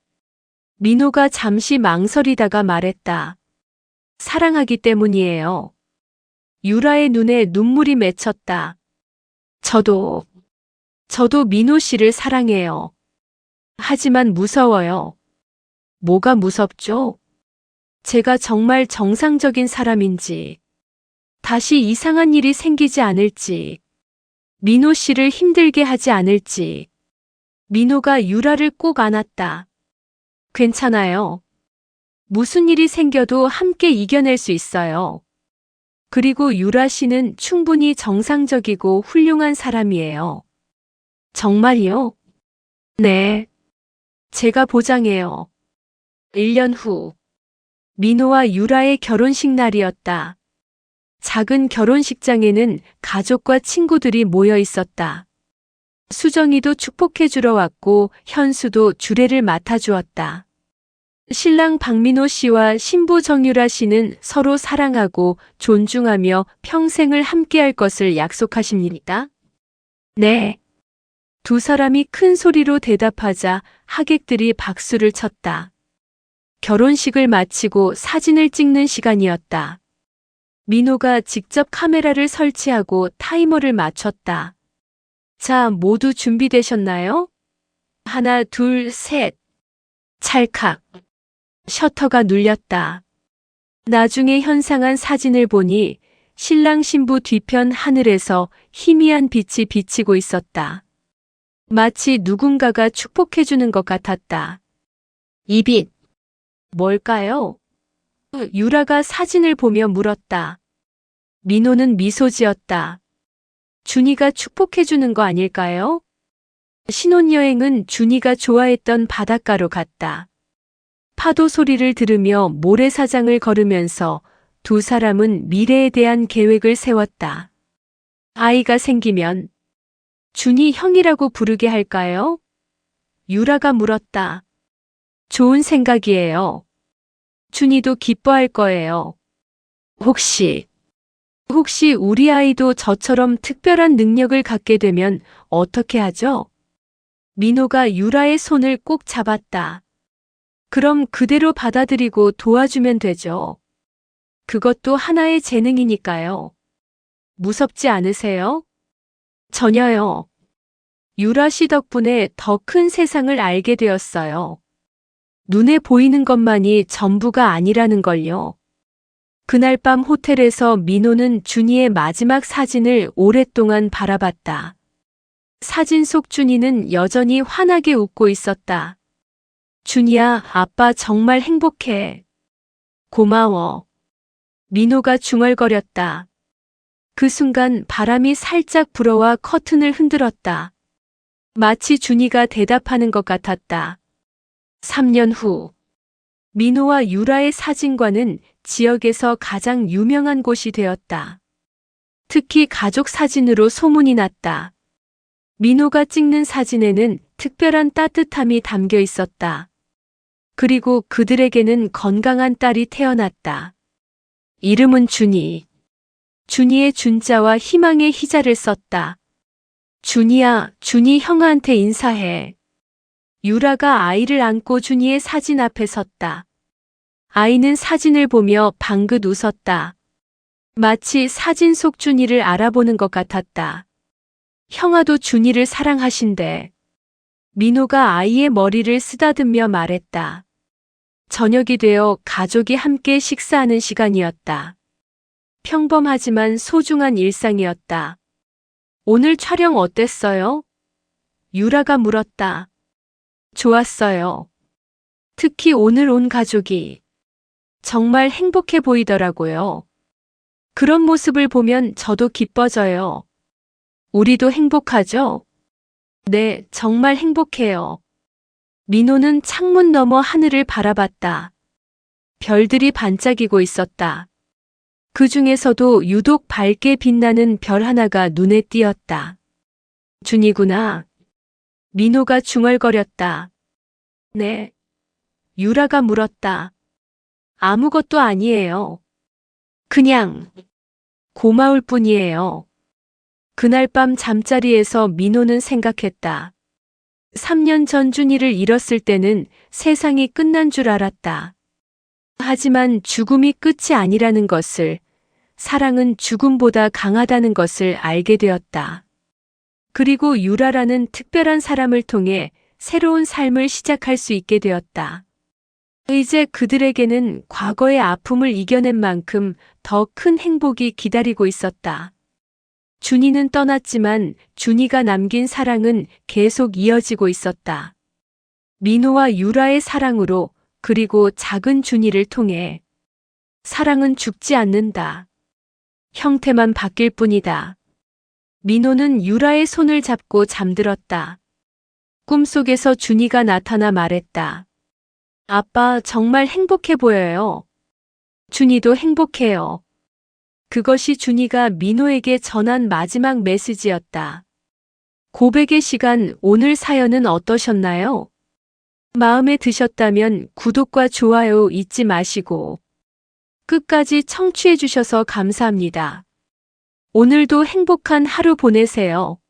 민호가 잠시 망설이다가 말했다. 사랑하기 때문이에요. 유라의 눈에 눈물이 맺혔다. 저도 민호 씨를 사랑해요. 하지만 무서워요. 뭐가 무섭죠? 제가 정말 정상적인 사람인지, 다시 이상한 일이 생기지 않을지, 민호 씨를 힘들게 하지 않을지. 민호가 유라를 꼭 안았다. 괜찮아요. 무슨 일이 생겨도 함께 이겨낼 수 있어요. 그리고 유라 씨는 충분히 정상적이고 훌륭한 사람이에요. 정말이요? 네. 제가 보장해요. 1년 후, 민호와 유라의 결혼식 날이었다. 작은 결혼식장에는 가족과 친구들이 모여 있었다. 수정이도 축복해주러 왔고 현수도 주례를 맡아주었다. 신랑 박민호 씨와 신부 정유라 씨는 서로 사랑하고 존중하며 평생을 함께할 것을 약속하십니다. 네. 두 사람이 큰 소리로 대답하자 하객들이 박수를 쳤다. 결혼식을 마치고 사진을 찍는 시간이었다. 민호가 직접 카메라를 설치하고 타이머를 맞췄다. 자, 모두 준비되셨나요? 하나, 둘, 셋. 찰칵. 셔터가 눌렸다. 나중에 현상한 사진을 보니 신랑 신부 뒤편 하늘에서 희미한 빛이 비치고 있었다. 마치 누군가가 축복해주는 것 같았다. 이 빛, 뭘까요? 유라가 사진을 보며 물었다. 민호는 미소 지었다. 준이가 축복해주는 거 아닐까요? 신혼여행은 준이가 좋아했던 바닷가로 갔다. 파도 소리를 들으며 모래사장을 걸으면서 두 사람은 미래에 대한 계획을 세웠다. 아이가 생기면 준이 형이라고 부르게 할까요? 유라가 물었다. 좋은 생각이에요. 준이도 기뻐할 거예요. 혹시 우리 아이도 저처럼 특별한 능력을 갖게 되면 어떻게 하죠? 민호가 유라의 손을 꼭 잡았다. 그럼 그대로 받아들이고 도와주면 되죠. 그것도 하나의 재능이니까요. 무섭지 않으세요? 전혀요. 유라 씨 덕분에 더 큰 세상을 알게 되었어요. 눈에 보이는 것만이 전부가 아니라는 걸요. 그날 밤 호텔에서 민호는 준이의 마지막 사진을 오랫동안 바라봤다. 사진 속 준이는 여전히 환하게 웃고 있었다. 준이야, 아빠 정말 행복해. 고마워. 민호가 중얼거렸다. 그 순간 바람이 살짝 불어와 커튼을 흔들었다. 마치 준이가 대답하는 것 같았다. 3년 후, 민호와 유라의 사진관은 지역에서 가장 유명한 곳이 되었다. 특히 가족 사진으로 소문이 났다. 민호가 찍는 사진에는 특별한 따뜻함이 담겨 있었다. 그리고 그들에게는 건강한 딸이 태어났다. 이름은 준이. 준이의 준자와 희망의 희자를 썼다. 준이야, 준이 형아한테 인사해. 유라가 아이를 안고 준이의 사진 앞에 섰다. 아이는 사진을 보며 방긋 웃었다. 마치 사진 속 준이를 알아보는 것 같았다. 형아도 준이를 사랑하신대. 민호가 아이의 머리를 쓰다듬며 말했다. 저녁이 되어 가족이 함께 식사하는 시간이었다. 평범하지만 소중한 일상이었다. 오늘 촬영 어땠어요? 유라가 물었다. 좋았어요. 특히 오늘 온 가족이 정말 행복해 보이더라고요. 그런 모습을 보면 저도 기뻐져요. 우리도 행복하죠? 네, 정말 행복해요. 민호는 창문 너머 하늘을 바라봤다. 별들이 반짝이고 있었다. 그 중에서도 유독 밝게 빛나는 별 하나가 눈에 띄었다. 준이구나. 민호가 중얼거렸다. 네. 유라가 물었다. 아무것도 아니에요. 그냥 고마울 뿐이에요. 그날 밤 잠자리에서 민호는 생각했다. 3년 전 준이를 잃었을 때는 세상이 끝난 줄 알았다. 하지만 죽음이 끝이 아니라는 것을, 사랑은 죽음보다 강하다는 것을 알게 되었다. 그리고 유라라는 특별한 사람을 통해 새로운 삶을 시작할 수 있게 되었다. 이제 그들에게는 과거의 아픔을 이겨낸 만큼 더 큰 행복이 기다리고 있었다. 준이는 떠났지만 준이가 남긴 사랑은 계속 이어지고 있었다. 민호와 유라의 사랑으로, 그리고 작은 준이를 통해 사랑은 죽지 않는다. 형태만 바뀔 뿐이다. 민호는 유라의 손을 잡고 잠들었다. 꿈속에서 준이가 나타나 말했다. 아빠 정말 행복해 보여요. 준이도 행복해요. 그것이 준이가 민호에게 전한 마지막 메시지였다. 고백의 시간, 오늘 사연은 어떠셨나요? 마음에 드셨다면 구독과 좋아요 잊지 마시고 끝까지 청취해 주셔서 감사합니다. 오늘도 행복한 하루 보내세요.